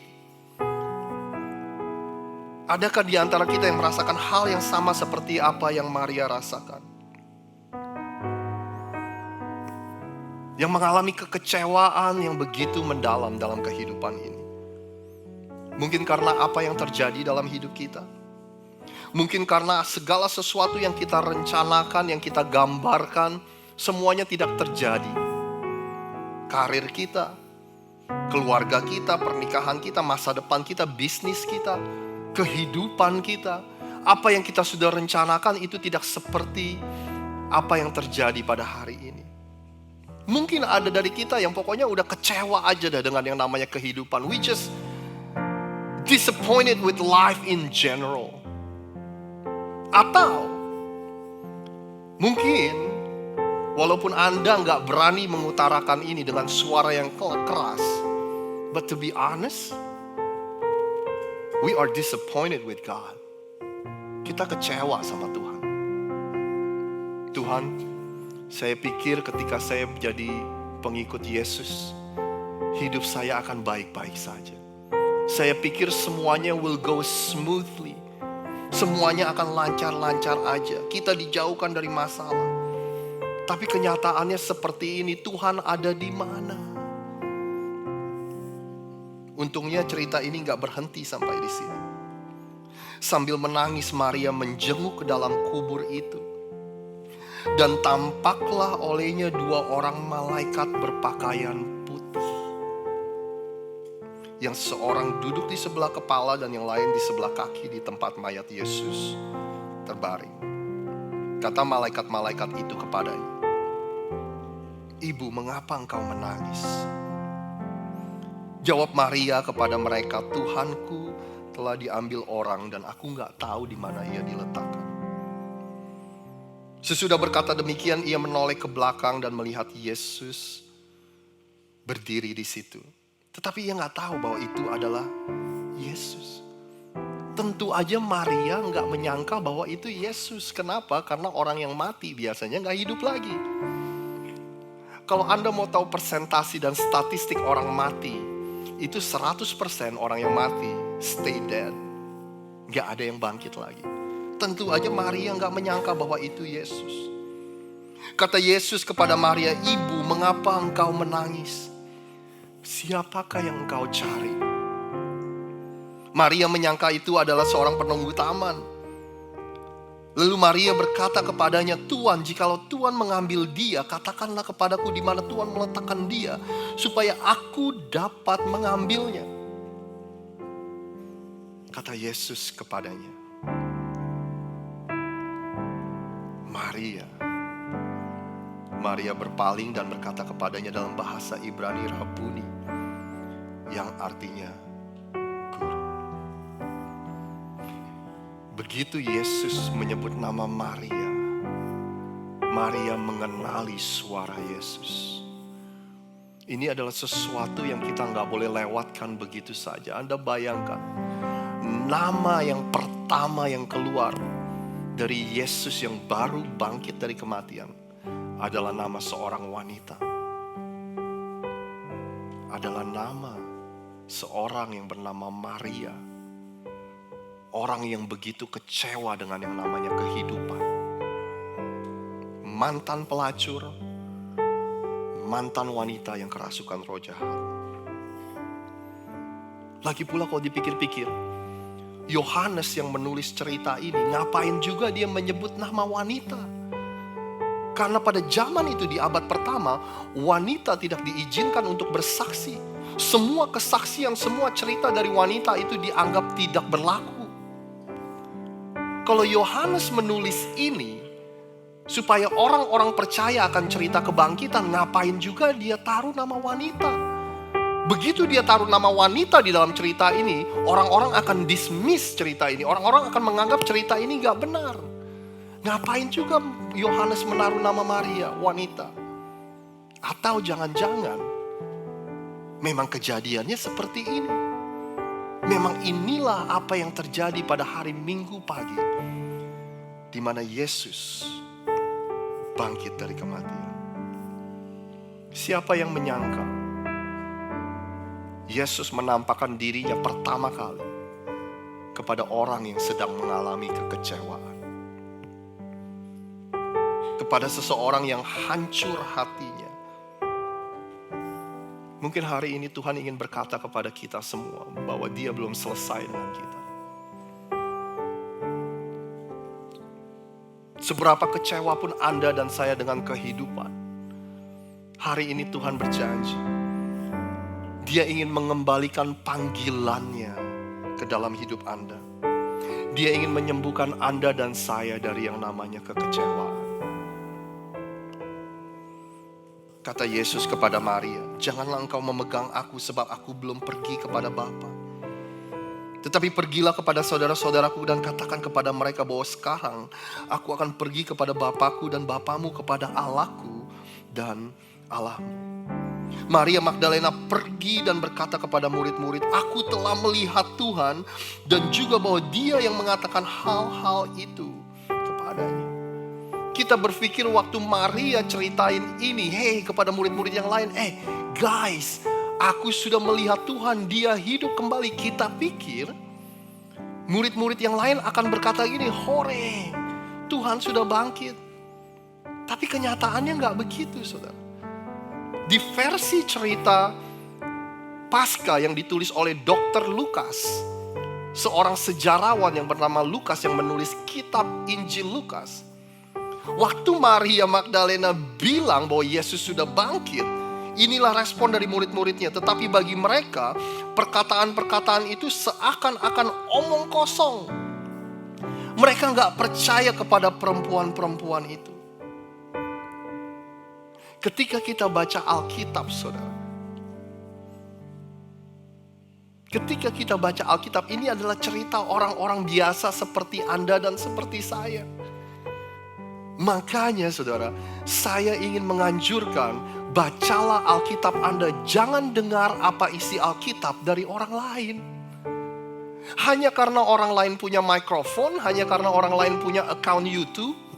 Adakah di antara kita yang merasakan hal yang sama seperti apa yang Maria rasakan? Yang mengalami kekecewaan yang begitu mendalam dalam kehidupan ini. Mungkin karena apa yang terjadi dalam hidup kita. Mungkin karena segala sesuatu yang kita rencanakan, yang kita gambarkan, semuanya tidak terjadi. Karir kita, keluarga kita, pernikahan kita, masa depan kita, bisnis kita, kehidupan kita, apa yang kita sudah rencanakan itu tidak seperti apa yang terjadi pada hari ini. Mungkin ada dari kita yang pokoknya udah kecewa aja dah dengan yang namanya kehidupan. We just disappointed with life in general. Atau mungkin walaupun Anda nggak berani mengutarakan ini dengan suara yang keras, but to be honest, we are disappointed with God. Kita kecewa sama Tuhan. Tuhan, saya pikir ketika saya menjadi pengikut Yesus, hidup saya akan baik-baik saja. Saya pikir semuanya will go smoothly. Semuanya akan lancar-lancar aja. Kita dijauhkan dari masalah. Tapi kenyataannya seperti ini. Tuhan ada di mana? Untungnya cerita ini gak berhenti sampai di sini. Sambil menangis Maria menjenguk ke dalam kubur itu. Dan tampaklah olehnya 2 orang malaikat berpakaian putih. Yang seorang duduk di sebelah kepala dan yang lain di sebelah kaki di tempat mayat Yesus terbaring. Kata malaikat-malaikat itu kepadanya, "Ibu, mengapa engkau menangis?" Jawab Maria kepada mereka, "Tuhanku telah diambil orang dan aku nggak tahu di mana ia diletakkan." Sesudah berkata demikian, ia menoleh ke belakang dan melihat Yesus berdiri di situ. Tetapi ia nggak tahu bahwa itu adalah Yesus. Tentu aja Maria nggak menyangka bahwa itu Yesus. Kenapa? Karena orang yang mati biasanya nggak hidup lagi. Kalau Anda mau tahu persentasi dan statistik orang mati, itu 100% orang yang mati stay dead. Nggak ada yang bangkit lagi. Tentu aja Maria nggak menyangka bahwa itu Yesus. Kata Yesus kepada Maria, "Ibu, mengapa engkau menangis? Siapakah yang engkau cari?" Maria menyangka itu adalah seorang penunggu taman. Lalu Maria berkata kepadanya, "Tuan, jikalau Tuan mengambil dia, katakanlah kepadaku di mana Tuan meletakkan dia, supaya aku dapat mengambilnya." Kata Yesus kepadanya, "Maria." Maria berpaling dan berkata kepadanya dalam bahasa Ibrani, "Rabuni," yang artinya guru. Begitu Yesus menyebut nama Maria, Maria mengenali suara Yesus. Ini adalah sesuatu yang kita nggak boleh lewatkan begitu saja. Anda bayangkan, nama yang pertama yang keluar dari Yesus yang baru bangkit dari kematian adalah nama seorang wanita. Adalah nama seorang yang bernama Maria. Orang yang begitu kecewa dengan yang namanya kehidupan. Mantan pelacur, mantan wanita yang kerasukan roh jahat. Lagi pula kalau dipikir-pikir, Yohanes yang menulis cerita ini, ngapain juga dia menyebut nama wanita? Karena pada zaman itu di abad pertama, wanita tidak diizinkan untuk bersaksi. Semua kesaksian, semua cerita dari wanita itu dianggap tidak berlaku. Kalau Yohanes menulis ini supaya orang-orang percaya akan cerita kebangkitan, ngapain juga dia taruh nama wanita? Begitu dia taruh nama wanita di dalam cerita ini, orang-orang akan dismiss cerita ini. Orang-orang akan menganggap cerita ini gak benar. Ngapain juga Yohanes menaruh nama Maria, wanita? Atau jangan-jangan memang kejadiannya seperti ini. Memang inilah apa yang terjadi pada hari Minggu pagi, di mana Yesus bangkit dari kematian. Siapa yang menyangka Yesus menampakkan dirinya pertama kali kepada orang yang sedang mengalami kekecewaan, kepada seseorang yang hancur hatinya. Mungkin hari ini Tuhan ingin berkata kepada kita semua bahwa Dia belum selesai dengan kita. Seberapa kecewa pun Anda dan saya dengan kehidupan, hari ini Tuhan berjanji Dia ingin mengembalikan panggilannya ke dalam hidup Anda. Dia ingin menyembuhkan Anda dan saya dari yang namanya kekecewaan. Kata Yesus kepada Maria, "Janganlah engkau memegang aku sebab aku belum pergi kepada Bapa. Tetapi pergilah kepada saudara-saudaraku dan katakan kepada mereka bahwa sekarang aku akan pergi kepada Bapakku dan Bapamu, kepada Allahku dan Allahmu." Maria Magdalena pergi dan berkata kepada murid-murid, "Aku telah melihat Tuhan," dan juga bahwa Dia yang mengatakan hal-hal itu kepadanya. Kita berpikir waktu Maria ceritain ini, kepada murid-murid yang lain, guys, aku sudah melihat Tuhan, Dia hidup kembali. Kita pikir murid-murid yang lain akan berkata gini, "Hore, Tuhan sudah bangkit." Tapi kenyataannya gak begitu, saudara. Di versi cerita Paskah yang ditulis oleh Dr. Lukas, seorang sejarawan yang bernama Lukas yang menulis kitab Injil Lukas, waktu Maria Magdalena bilang bahwa Yesus sudah bangkit, inilah respon dari murid-muridnya. Tetapi bagi mereka, perkataan-perkataan itu seakan-akan omong kosong. Mereka gak percaya kepada perempuan-perempuan itu. Ketika kita baca Alkitab, saudara, ketika kita baca Alkitab, ini adalah cerita orang-orang biasa seperti Anda dan seperti saya. Makanya saudara, saya ingin menganjurkan, bacalah Alkitab Anda. Jangan dengar apa isi Alkitab dari orang lain. Hanya karena orang lain punya mikrofon, hanya karena orang lain punya account YouTube,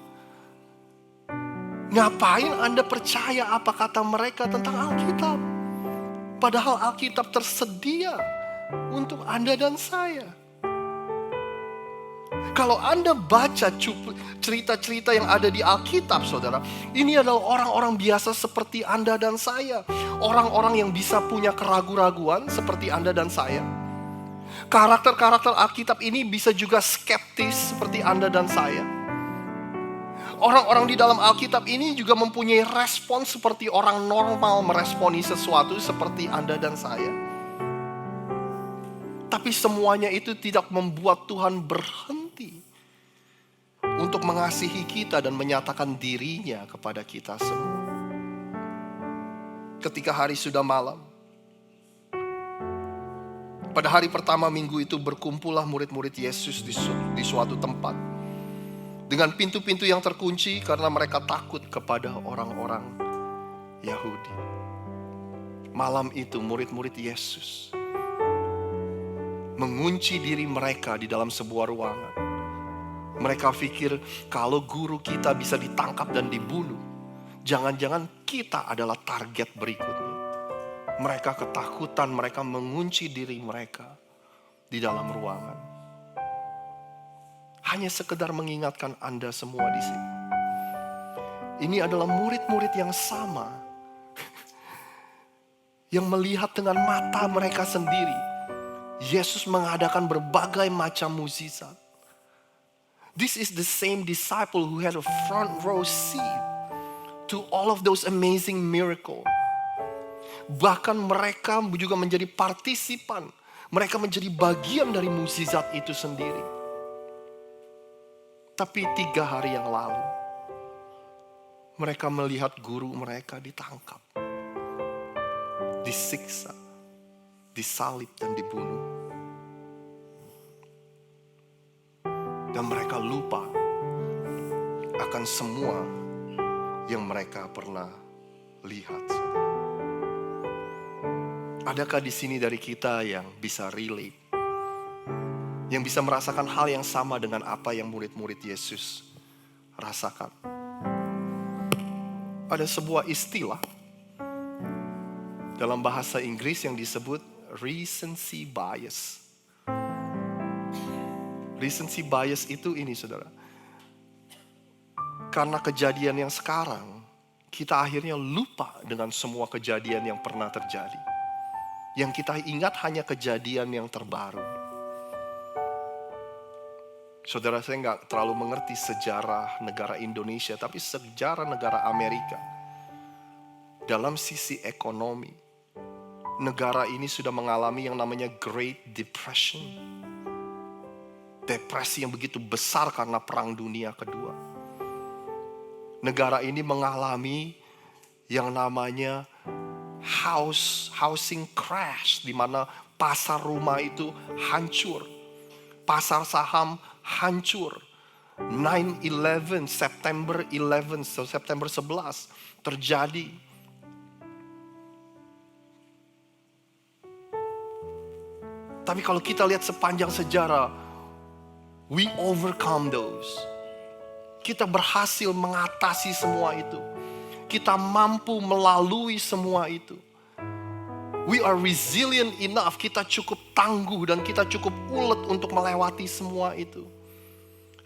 ngapain Anda percaya apa kata mereka tentang Alkitab? Padahal Alkitab tersedia untuk Anda dan saya. Kalau Anda baca cerita-cerita yang ada di Alkitab, saudara, ini adalah orang-orang biasa seperti Anda dan saya. Orang-orang yang bisa punya keraguan-raguan seperti Anda dan saya. Karakter-karakter Alkitab ini bisa juga skeptis seperti Anda dan saya. Orang-orang di dalam Alkitab ini juga mempunyai respon seperti orang normal meresponi sesuatu seperti Anda dan saya. Tapi semuanya itu tidak membuat Tuhan berhenti untuk mengasihi kita dan menyatakan dirinya kepada kita semua. Ketika hari sudah malam, pada hari pertama minggu itu berkumpullah murid-murid Yesus di suatu tempat. Dengan pintu-pintu yang terkunci karena mereka takut kepada orang-orang Yahudi. Malam itu murid-murid Yesus mengunci diri mereka di dalam sebuah ruangan. Mereka pikir kalau guru kita bisa ditangkap dan dibunuh, jangan-jangan kita adalah target berikutnya. Mereka ketakutan, mereka mengunci diri mereka di dalam ruangan. Hanya sekedar mengingatkan Anda semua di sini. Ini adalah murid-murid yang sama. Yang melihat dengan mata mereka sendiri. Yesus mengadakan berbagai macam mukjizat. This is the same disciple who had a front row seat to all of those amazing miracles. Bahkan mereka juga menjadi partisipan. Mereka menjadi bagian dari mukjizat itu sendiri. Tapi 3 hari yang lalu, mereka melihat guru mereka ditangkap, disiksa, disalib dan dibunuh. Dan mereka lupa akan semua yang mereka pernah lihat. Adakah di sini dari kita yang bisa relate? Yang bisa merasakan hal yang sama dengan apa yang murid-murid Yesus rasakan? Ada sebuah istilah dalam bahasa Inggris yang disebut recency bias. Recency bias itu ini, saudara. Karena kejadian yang sekarang, kita akhirnya lupa dengan semua kejadian yang pernah terjadi. Yang kita ingat hanya kejadian yang terbaru. Saudara, saya nggak terlalu mengerti sejarah negara Indonesia, tapi sejarah negara Amerika. Dalam sisi ekonomi, negara ini sudah mengalami yang namanya Great Depression. Depresi yang begitu besar karena Perang Dunia Kedua. Negara ini mengalami yang namanya housing crash, di mana pasar rumah itu hancur, pasar saham hancur. 9/11, September 11 terjadi. Tapi kalau kita lihat sepanjang sejarah, we overcome those. Kita berhasil mengatasi semua itu. Kita mampu melalui semua itu. We are resilient enough, kita cukup tangguh dan kita cukup ulet untuk melewati semua itu.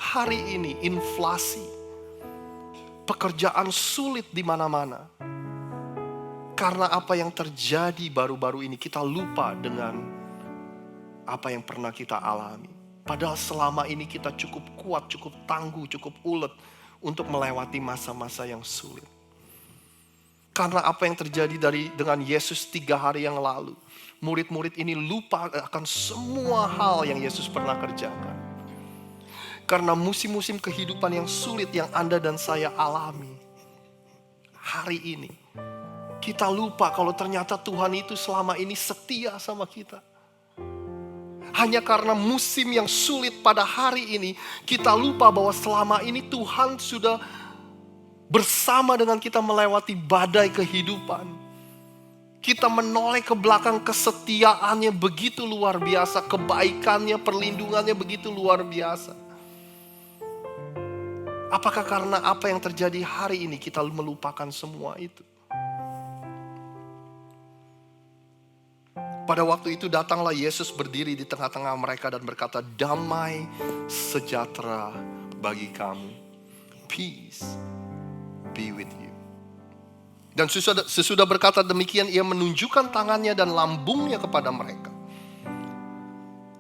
Hari ini inflasi, pekerjaan sulit di mana-mana. Karena apa yang terjadi baru-baru ini, kita lupa dengan apa yang pernah kita alami. Padahal selama ini kita cukup kuat, cukup tangguh, cukup ulet untuk melewati masa-masa yang sulit. Karena apa yang terjadi dengan Yesus 3 hari yang lalu. Murid-murid ini lupa akan semua hal yang Yesus pernah kerjakan. Karena musim-musim kehidupan yang sulit yang Anda dan saya alami. Hari ini. Kita lupa kalau ternyata Tuhan itu selama ini setia sama kita. Hanya karena musim yang sulit pada hari ini. Kita lupa bahwa selama ini Tuhan sudah bersama dengan kita melewati badai kehidupan. Kita menoleh ke belakang, kesetiaannya begitu luar biasa. Kebaikannya, perlindungannya begitu luar biasa. Apakah karena apa yang terjadi hari ini kita melupakan semua itu? Pada waktu itu datanglah Yesus berdiri di tengah-tengah mereka dan berkata, damai sejahtera bagi kamu. Peace be with you. Dan sesudah berkata demikian, ia menunjukkan tangannya dan lambungnya kepada mereka.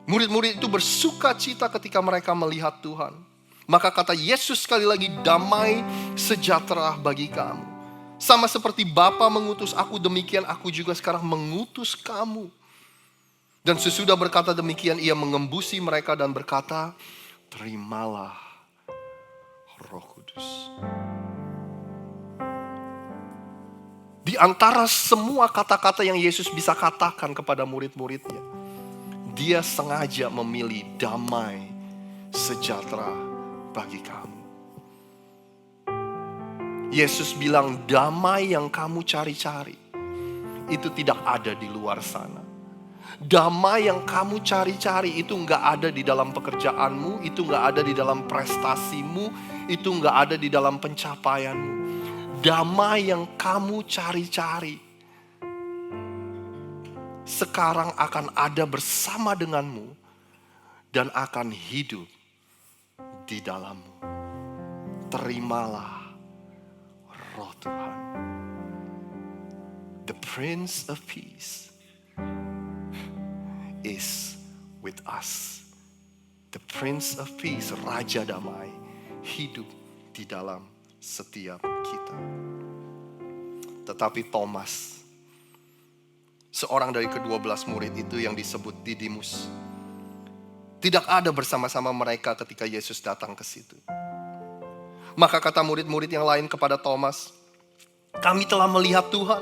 Murid-murid itu bersuka cita ketika mereka melihat Tuhan. Maka kata Yesus sekali lagi, damai sejahtera bagi kamu. Sama seperti Bapa mengutus aku, demikian aku juga sekarang mengutus kamu. Dan sesudah berkata demikian, ia mengembusi mereka dan berkata, terimalah Roh Kudus. Di antara semua kata-kata yang Yesus bisa katakan kepada murid-muridnya, dia sengaja memilih damai sejahtera bagi kamu. Yesus bilang, damai yang kamu cari-cari itu tidak ada di luar sana. Damai yang kamu cari-cari itu nggak ada di dalam pekerjaanmu, itu nggak ada di dalam prestasimu, itu nggak ada di dalam pencapaianmu. Damai yang kamu cari-cari sekarang akan ada bersama denganmu dan akan hidup di dalammu. Terimalah Roh Tuhan. The Prince of Peace is with us. The Prince of Peace, Raja Damai, hidup di dalam setiap kita. Tetapi Thomas, seorang dari ke-12 murid itu yang disebut Didimus, tidak ada bersama-sama mereka ketika Yesus datang ke situ. Maka kata murid-murid yang lain kepada Thomas, kami telah melihat Tuhan.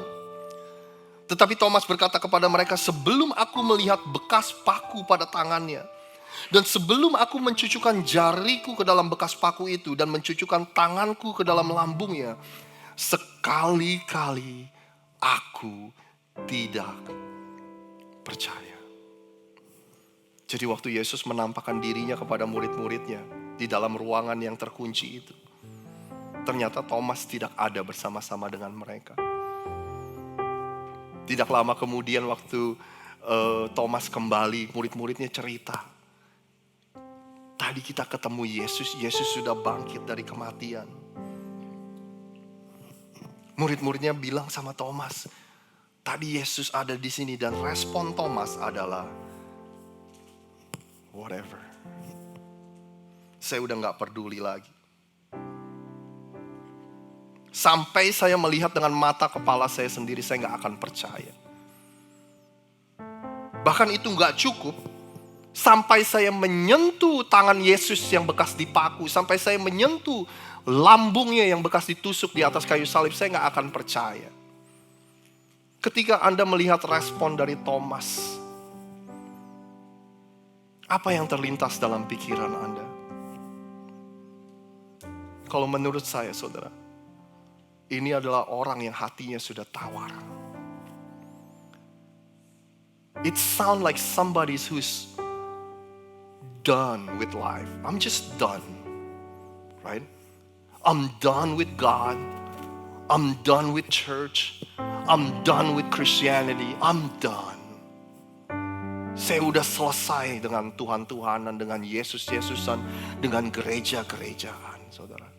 Tetapi Thomas berkata kepada mereka, sebelum aku melihat bekas paku pada tangannya, dan sebelum aku mencucukkan jariku ke dalam bekas paku itu, dan mencucukkan tanganku ke dalam lambungnya, sekali-kali aku tidak percaya. Jadi waktu Yesus menampakkan dirinya kepada murid-muridnya di dalam ruangan yang terkunci itu, ternyata Thomas tidak ada bersama-sama dengan mereka. Tidak lama kemudian waktu Thomas kembali, murid-muridnya cerita, tadi kita ketemu Yesus, Yesus sudah bangkit dari kematian. Murid-muridnya bilang sama Thomas, tadi Yesus ada di sini, dan respon Thomas adalah, whatever. Saya udah gak peduli lagi. Sampai saya melihat dengan mata kepala saya sendiri, saya gak akan percaya. Bahkan itu gak cukup. Sampai saya menyentuh tangan Yesus yang bekas dipaku, sampai saya menyentuh lambungnya yang bekas ditusuk di atas kayu salib, saya gak akan percaya. Ketika Anda melihat respon dari Thomas, apa yang terlintas dalam pikiran Anda? Kalau menurut saya, saudara, ini adalah orang yang hatinya sudah tawar. It sounds like somebody who's done with life. I'm just done, right? I'm done with God. I'm done with church. I'm done with Christianity. I'm done. Saya udah selesai dengan Tuhan-Tuhanan, dengan Yesus-Yesusan, dengan gereja-gerejaan, saudara.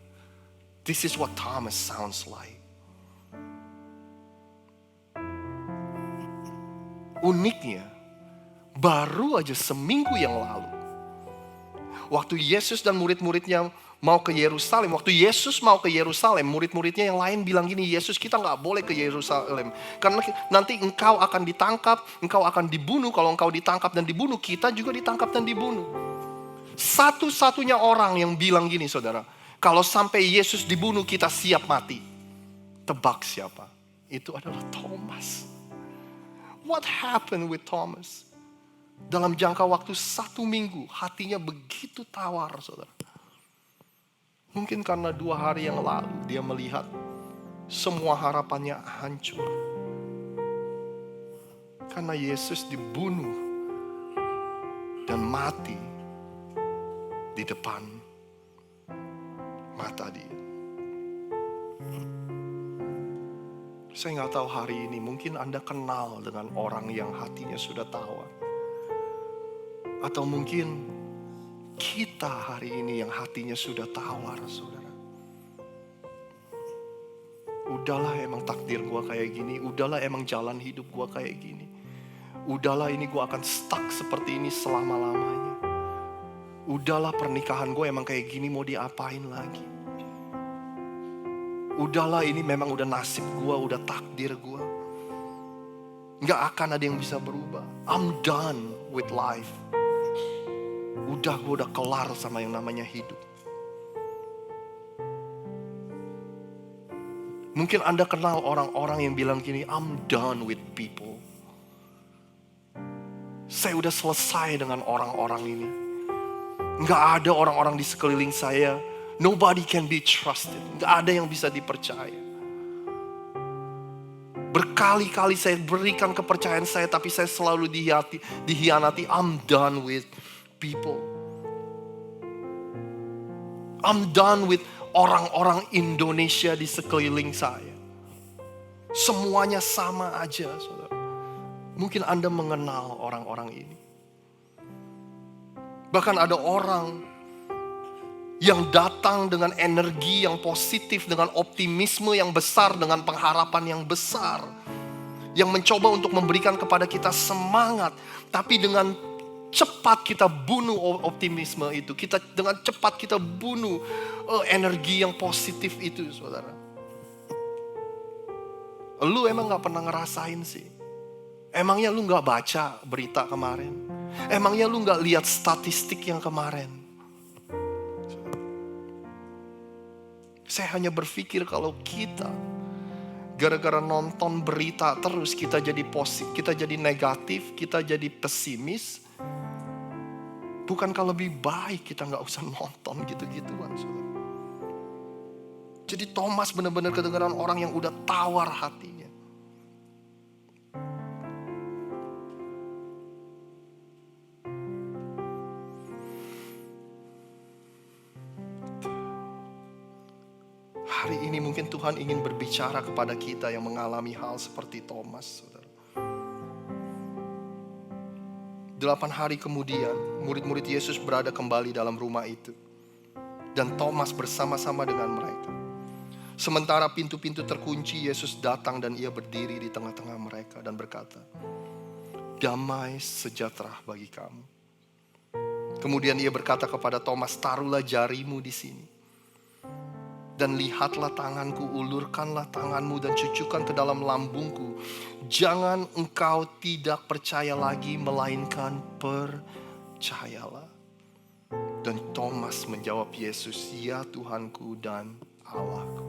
This is what Thomas sounds like. Uniknya, baru aja seminggu yang lalu, waktu Yesus dan murid-muridnya mau ke Yerusalem, murid-muridnya yang lain bilang gini, Yesus, kita gak boleh ke Yerusalem, karena nanti engkau akan ditangkap, engkau akan dibunuh. Kalau engkau ditangkap dan dibunuh, kita juga ditangkap dan dibunuh. Satu-satunya orang yang bilang gini, saudara, kalau sampai Yesus dibunuh, kita siap mati. Tebak siapa? Itu adalah Thomas. What happened with Thomas? Dalam jangka waktu 1 minggu, hatinya begitu tawar, saudara. Mungkin karena 2 hari yang lalu, dia melihat semua harapannya hancur. Karena Yesus dibunuh dan mati di depan mata dia. Saya nggak tahu hari ini, mungkin Anda kenal dengan orang yang hatinya sudah tawar. Atau mungkin kita hari ini yang hatinya sudah tawar, saudara. Udahlah emang takdir gua kayak gini, udahlah emang jalan hidup gua kayak gini. Udahlah ini gua akan stuck seperti ini selama-lamanya. Udahlah pernikahan gue emang kayak gini, mau diapain lagi. Udahlah ini memang udah nasib gue, udah takdir gue. Gak akan ada yang bisa berubah. I'm done with life. Gue udah kelar sama yang namanya hidup. Mungkin Anda kenal orang-orang yang bilang gini, I'm done with people. Saya udah selesai dengan orang-orang ini. Nggak ada orang-orang di sekeliling saya. Nobody can be trusted. Nggak ada yang bisa dipercaya. Berkali-kali saya berikan kepercayaan saya, tapi saya selalu dihianati. I'm done with people. I'm done with orang-orang Indonesia di sekeliling saya. Semuanya sama aja, saudara. Mungkin Anda mengenal orang-orang ini. Bahkan ada orang yang datang dengan energi yang positif, dengan optimisme yang besar, dengan pengharapan yang besar. Yang mencoba untuk memberikan kepada kita semangat. Tapi dengan cepat kita bunuh optimisme itu. Dengan cepat kita bunuh energi yang positif itu, saudara. Lu emang gak pernah ngerasain sih? Emangnya lu gak baca berita kemarin? Emangnya lu gak lihat statistik yang kemarin? Saya hanya berpikir kalau kita gara-gara nonton berita terus kita jadi positif, kita jadi negatif, kita jadi pesimis. Bukankah lebih baik kita gak usah nonton gitu-gituan, saudara? Jadi Thomas benar-benar kedengaran orang yang udah tawar hatinya. Hari ini mungkin Tuhan ingin berbicara kepada kita yang mengalami hal seperti Thomas, saudara. 8 hari kemudian, murid-murid Yesus berada kembali dalam rumah itu. Dan Thomas bersama-sama dengan mereka. Sementara pintu-pintu terkunci, Yesus datang dan ia berdiri di tengah-tengah mereka dan berkata, "Damai sejahtera bagi kamu." Kemudian ia berkata kepada Thomas, "Taruhlah jarimu di sini. Dan lihatlah tanganku, ulurkanlah tanganmu dan cucukkan ke dalam lambungku. Jangan engkau tidak percaya lagi, melainkan percayalah." Dan Thomas menjawab Yesus, "Ya Tuhanku dan Allahku."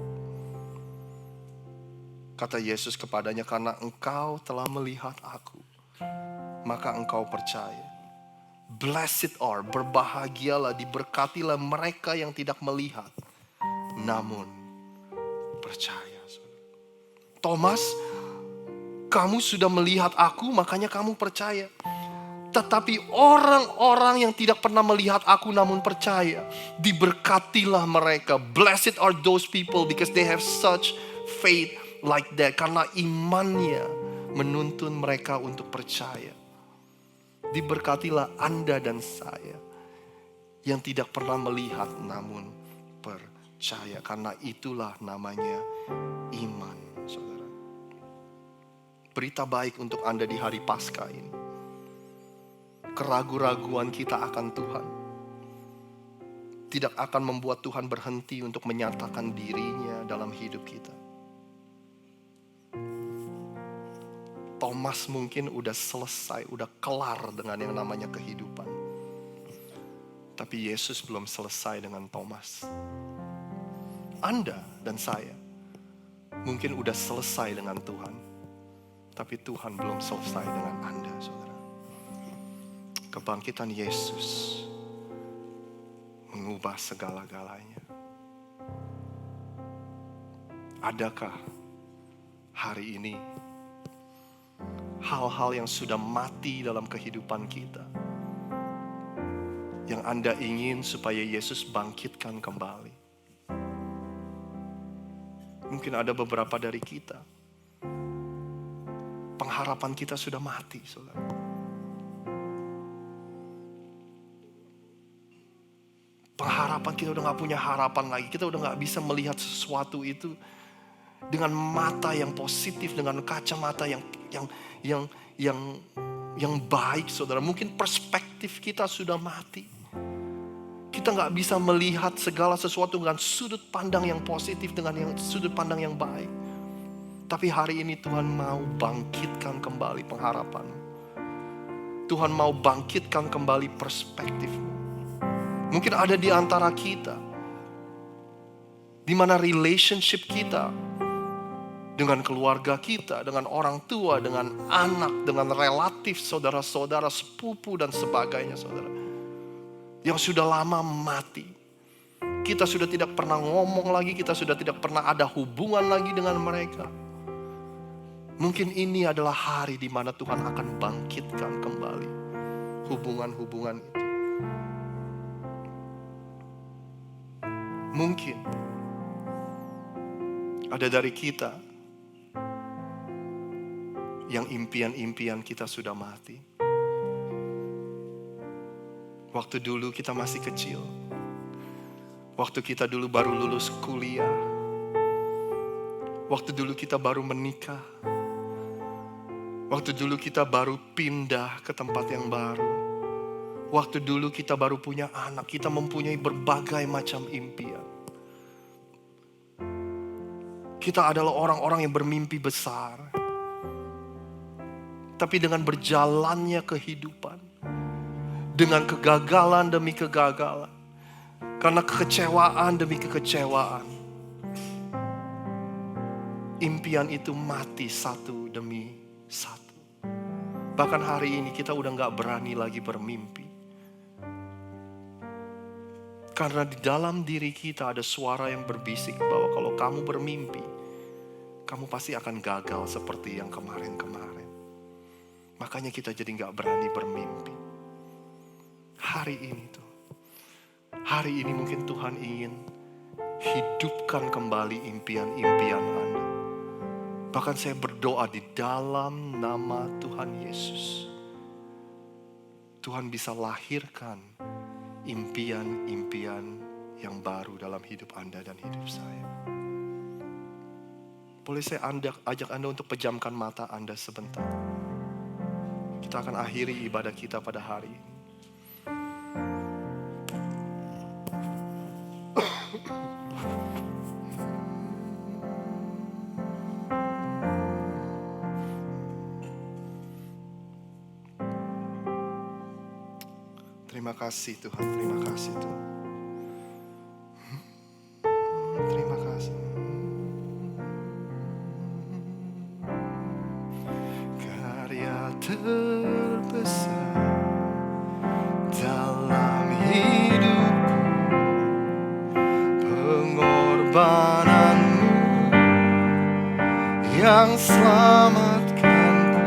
Kata Yesus kepadanya, "Karena engkau telah melihat aku, maka engkau percaya. Blessed are, berbahagialah, diberkatilah mereka yang tidak melihat, namun percaya." Thomas, kamu sudah melihat aku, makanya kamu percaya. Tetapi orang-orang yang tidak pernah melihat aku namun percaya, diberkatilah mereka. Blessed are those people because they have such faith like that. Karena imannya menuntun mereka untuk percaya. Diberkatilah Anda dan saya yang tidak pernah melihat namun percaya. Karena itulah namanya iman, saudara. Berita baik untuk Anda di hari Paskah ini. Keraguan-raguan kita akan Tuhan tidak akan membuat Tuhan berhenti untuk menyatakan dirinya dalam hidup kita. Thomas mungkin udah selesai, udah kelar dengan yang namanya kehidupan. Tapi Yesus belum selesai dengan Thomas. Anda dan saya mungkin udah selesai dengan Tuhan, tapi Tuhan belum selesai dengan Anda, saudara. Kebangkitan Yesus mengubah segala-galanya. Adakah hari ini hal-hal yang sudah mati dalam kehidupan kita yang Anda ingin supaya Yesus bangkitkan kembali? Mungkin ada beberapa dari kita pengharapan kita sudah mati, saudara. Pengharapan kita udah gak punya harapan lagi. Kita udah gak bisa melihat sesuatu itu dengan mata yang positif, dengan kacamata yang baik, saudara. Mungkin perspektif kita sudah mati. Kita gak bisa melihat segala sesuatu dengan sudut pandang yang positif, dengan sudut pandang yang baik. Tapi hari ini Tuhan mau bangkitkan kembali pengharapan. Tuhan mau bangkitkan kembali perspektifmu. Mungkin ada di antara kita, di mana relationship kita dengan keluarga kita, dengan orang tua, dengan anak, dengan relatif, saudara-saudara, sepupu dan sebagainya, saudara, yang sudah lama mati. Kita sudah tidak pernah ngomong lagi, kita sudah tidak pernah ada hubungan lagi dengan mereka. Mungkin ini adalah hari di mana Tuhan akan bangkitkan kembali hubungan-hubungan itu. Mungkin ada dari kita yang impian-impian kita sudah mati. Waktu dulu kita masih kecil. Waktu kita dulu baru lulus kuliah. Waktu dulu kita baru menikah. Waktu dulu kita baru pindah ke tempat yang baru. Waktu dulu kita baru punya anak, kita mempunyai berbagai macam impian. Kita adalah orang-orang yang bermimpi besar. Tapi dengan berjalannya kehidupan, dengan kegagalan demi kegagalan, karena kekecewaan demi kekecewaan, impian itu mati satu demi satu. Bahkan hari ini kita udah gak berani lagi bermimpi. Karena di dalam diri kita ada suara yang berbisik bahwa kalau kamu bermimpi, kamu pasti akan gagal seperti yang kemarin-kemarin. Makanya kita jadi gak berani bermimpi. Hari ini mungkin Tuhan ingin hidupkan kembali impian-impian Anda. Bahkan saya berdoa di dalam nama Tuhan Yesus, Tuhan bisa lahirkan impian-impian yang baru dalam hidup Anda dan hidup saya. Boleh saya ajak Anda untuk pejamkan mata Anda sebentar. Kita akan akhiri ibadah kita pada hari ini. Terima kasih Tuhan, terima kasih Tuhan. Terima kasih. Karya terbesar dalam hidupku, pengorbananmu yang selamatkanku.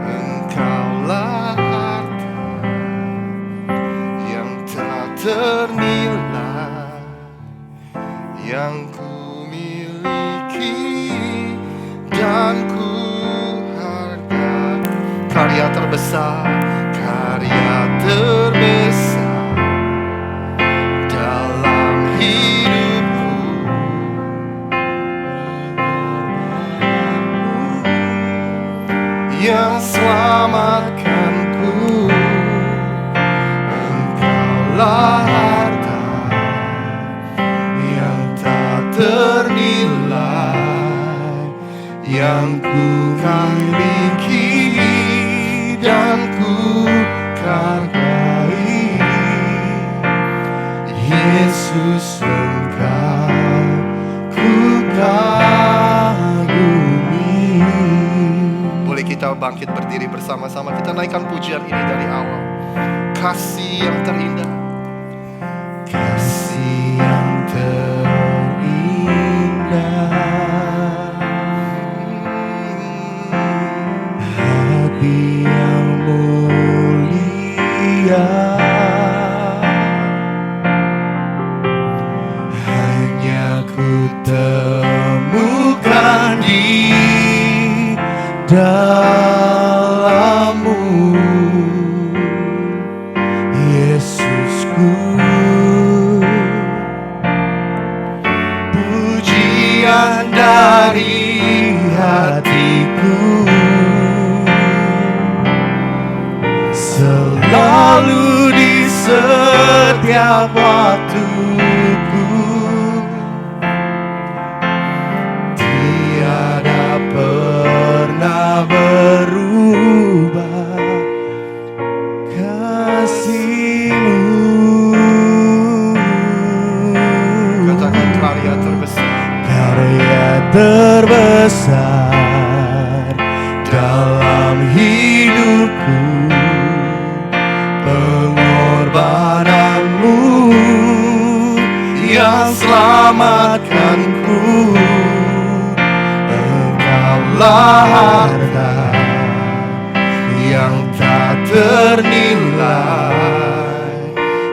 Engkaulah ternilai yang ku miliki dan ku hargai. Karya terbesar dalam hidupku, yang selamatkanku. Harta yang tak ternilai yang ku miliki dan ku hargai. Yesus, Engkau ku kagumi. Boleh kita bangkit berdiri bersama-sama, kita naikkan pujian ini dari awal. Kasih yang terindah, kasih yang terindah, hati yang mulia, hanya ku temukan di selalu di setiap waktuku. Tiada pernah berubah kasih-Mu. Katakan karya terbesar. Karya terbesar dalam hidupku, pengorbananmu yang selamatkanku. Engkaulah harta yang tak ternilai,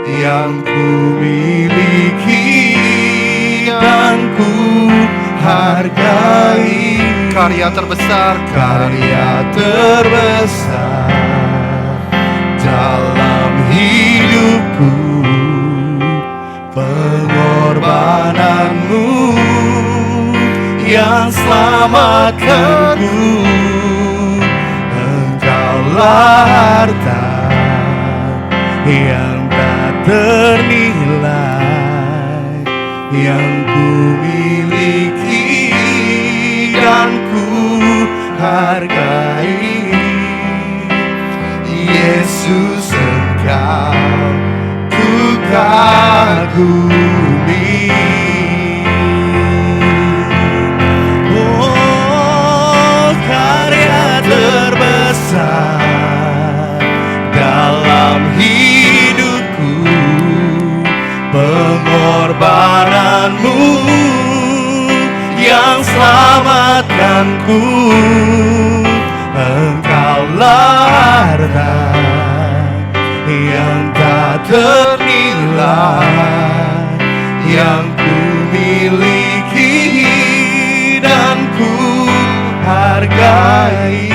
yang ku miliki dan ku hargai. Karya terbesar, karya terbesar dalam hidupku, pengorbananmu yang selamatkanku. Engkaulah harta yang tak ternilai, yang ku miliki dan ku hargai. Yesus, Engkau ku kagumi. Oh, karya terbesar dalam hidupku, pengorbananmu yang selamatkanku. Engkaulah harta yang tak ternilai, yang ku miliki dan ku hargai.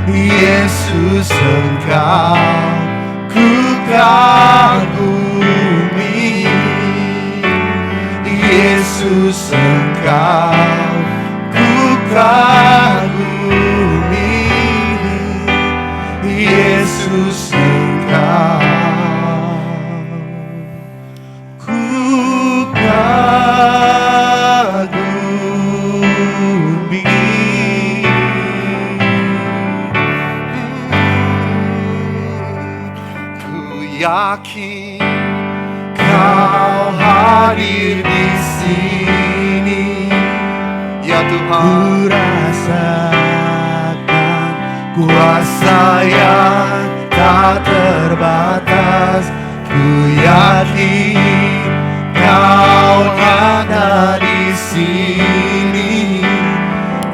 Yesus, Engkau ku kagumi. Yesus, Engkau ku kagumi. Yesus, Engkau ku kagumi. Ku yakin Kau hadir di sini, ya Tuhan. Ku rasakan kuasa yang tak terbatas. Ku yakin Kau nyata di sini,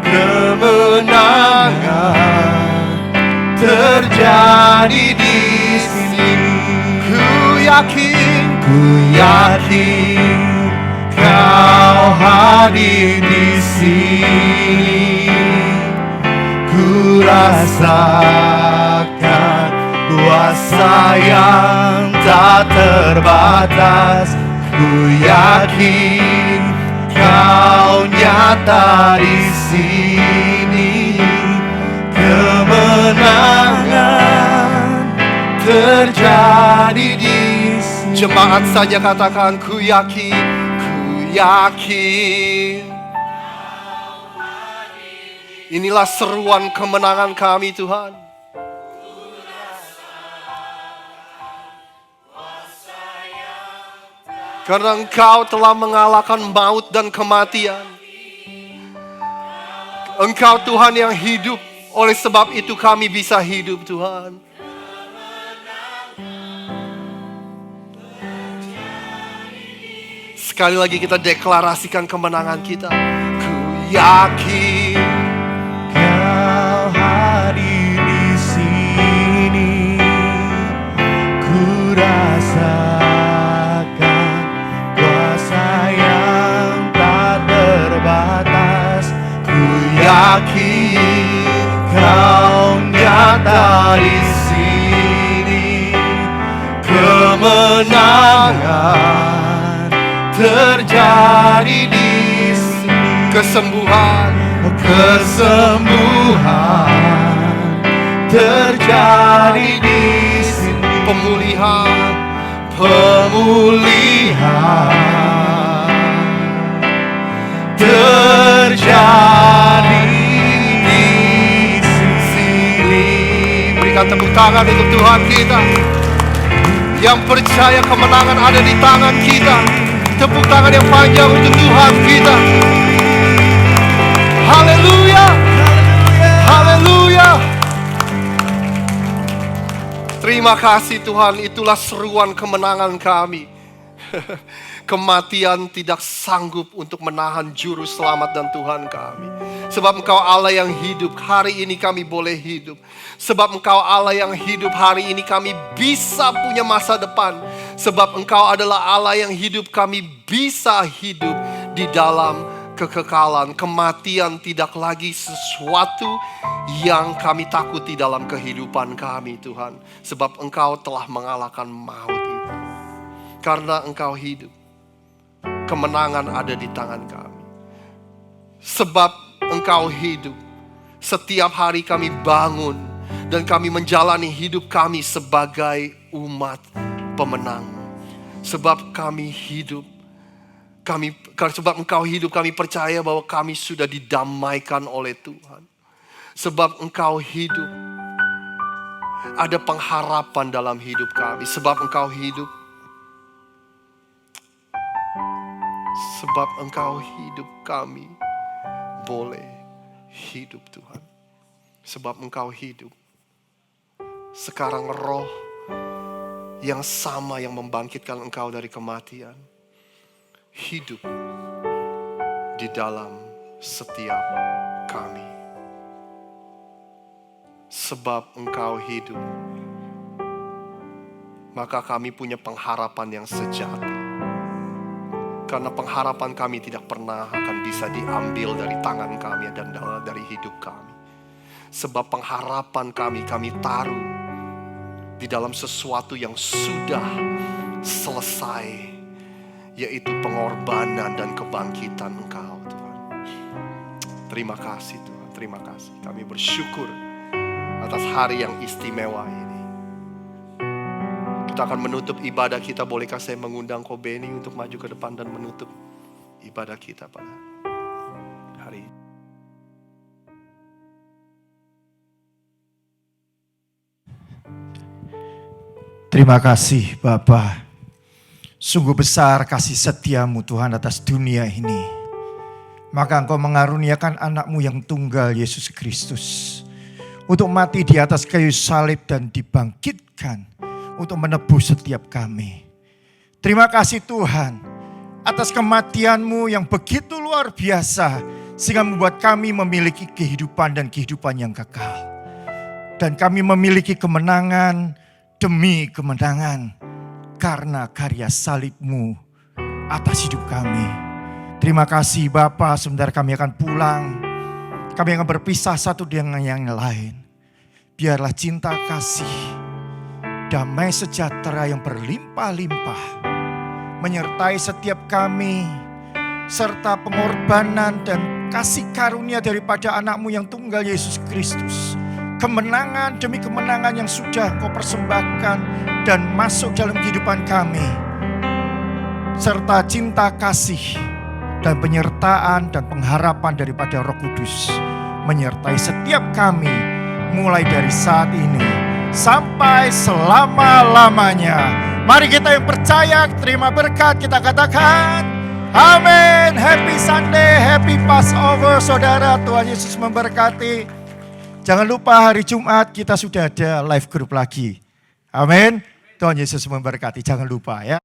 kemenangan terjadi di sini. Ku yakin Kau hadir di sini. Ku rasakan kuasa yang tak terbatas. Ku yakin Kau nyata di sini, kemenangan terjadi di sini. Jemaat saja katakan, ku yakin, ku yakin. Inilah seruan kemenangan kami, Tuhan. Karena Engkau telah mengalahkan maut dan kematian. Engkau Tuhan yang hidup, oleh sebab itu kami bisa hidup, Tuhan. Sekali lagi kita deklarasikan kemenangan kita. Ku yakin Kau hadir di sini. Ku rasakan kuasa yang tak terbatas. Ku yakin Kau nyata di sini, kemenangan terjadi di sini. Kesembuhan terjadi di sini. Pemulihan, pemulihan terjadi di sini. Berikan tepuk tangan untuk Tuhan kita yang percaya kemenangan ada di tangan kita. Tepuk tangan yang panjang untuk Tuhan kita. Haleluya, haleluya. Terima kasih Tuhan, itulah seruan kemenangan kami. Kematian tidak sanggup untuk menahan juru selamat dan Tuhan kami. Sebab Engkau Allah yang hidup, hari ini kami boleh hidup. Sebab Engkau Allah yang hidup, hari ini kami bisa punya masa depan. Sebab Engkau adalah Allah yang hidup, kami bisa hidup di dalam kekekalan. Kematian tidak lagi sesuatu yang kami takuti dalam kehidupan kami Tuhan. Sebab Engkau telah mengalahkan maut itu. Karena Engkau hidup, kemenangan ada di tangan kami. Sebab Engkau hidup, setiap hari kami bangun dan kami menjalani hidup kami sebagai umat pemenang. Sebab kami hidup, sebab Engkau hidup, kami percaya bahwa kami sudah didamaikan oleh Tuhan. Sebab Engkau hidup, ada pengharapan dalam hidup kami. Sebab Engkau hidup, sebab Engkau hidup, kami boleh hidup Tuhan. Sebab Engkau hidup, sekarang roh yang sama yang membangkitkan Engkau dari kematian hidup di dalam setiap kami. Sebab Engkau hidup, maka kami punya pengharapan yang sejati. Karena pengharapan kami tidak pernah akan bisa diambil dari tangan kami dan dari hidup kami. Sebab pengharapan kami taruh di dalam sesuatu yang sudah selesai, yaitu pengorbanan dan kebangkitan Engkau Tuhan. Terima kasih Tuhan, terima kasih. Kami bersyukur atas hari yang istimewa ini. Kita akan menutup ibadah kita. Bolehkah saya mengundang Ko Beni untuk maju ke depan dan menutup ibadah kita pada hari ini. Terima kasih Bapa. Sungguh besar kasih setiamu Tuhan atas dunia ini. Maka Engkau mengaruniakan anak-Mu yang tunggal Yesus Kristus untuk mati di atas kayu salib dan dibangkitkan untuk menebus setiap kami. Terima kasih Tuhan atas kematian-Mu yang begitu luar biasa sehingga membuat kami memiliki kehidupan dan kehidupan yang kekal. Dan kami memiliki kemenangan demi kemenangan karena karya salib-Mu atas hidup kami. Terima kasih Bapa, sebentar kami akan pulang. Kami akan berpisah satu dengan yang lain. Biarlah cinta kasih, damai sejahtera yang berlimpah-limpah menyertai setiap kami, serta pengorbanan dan kasih karunia daripada anak-Mu yang tunggal Yesus Kristus. Kemenangan demi kemenangan yang sudah Kau persembahkan dan masuk dalam kehidupan kami, serta cinta kasih dan penyertaan dan pengharapan daripada Roh Kudus menyertai setiap kami mulai dari saat ini sampai selama-lamanya. Mari kita yang percaya terima berkat, kita katakan amin. Happy Sunday, happy Passover saudara. Tuhan Yesus memberkati. Jangan lupa hari Jumat kita sudah ada live group lagi. Amin. Tuhan Yesus memberkati, jangan lupa ya.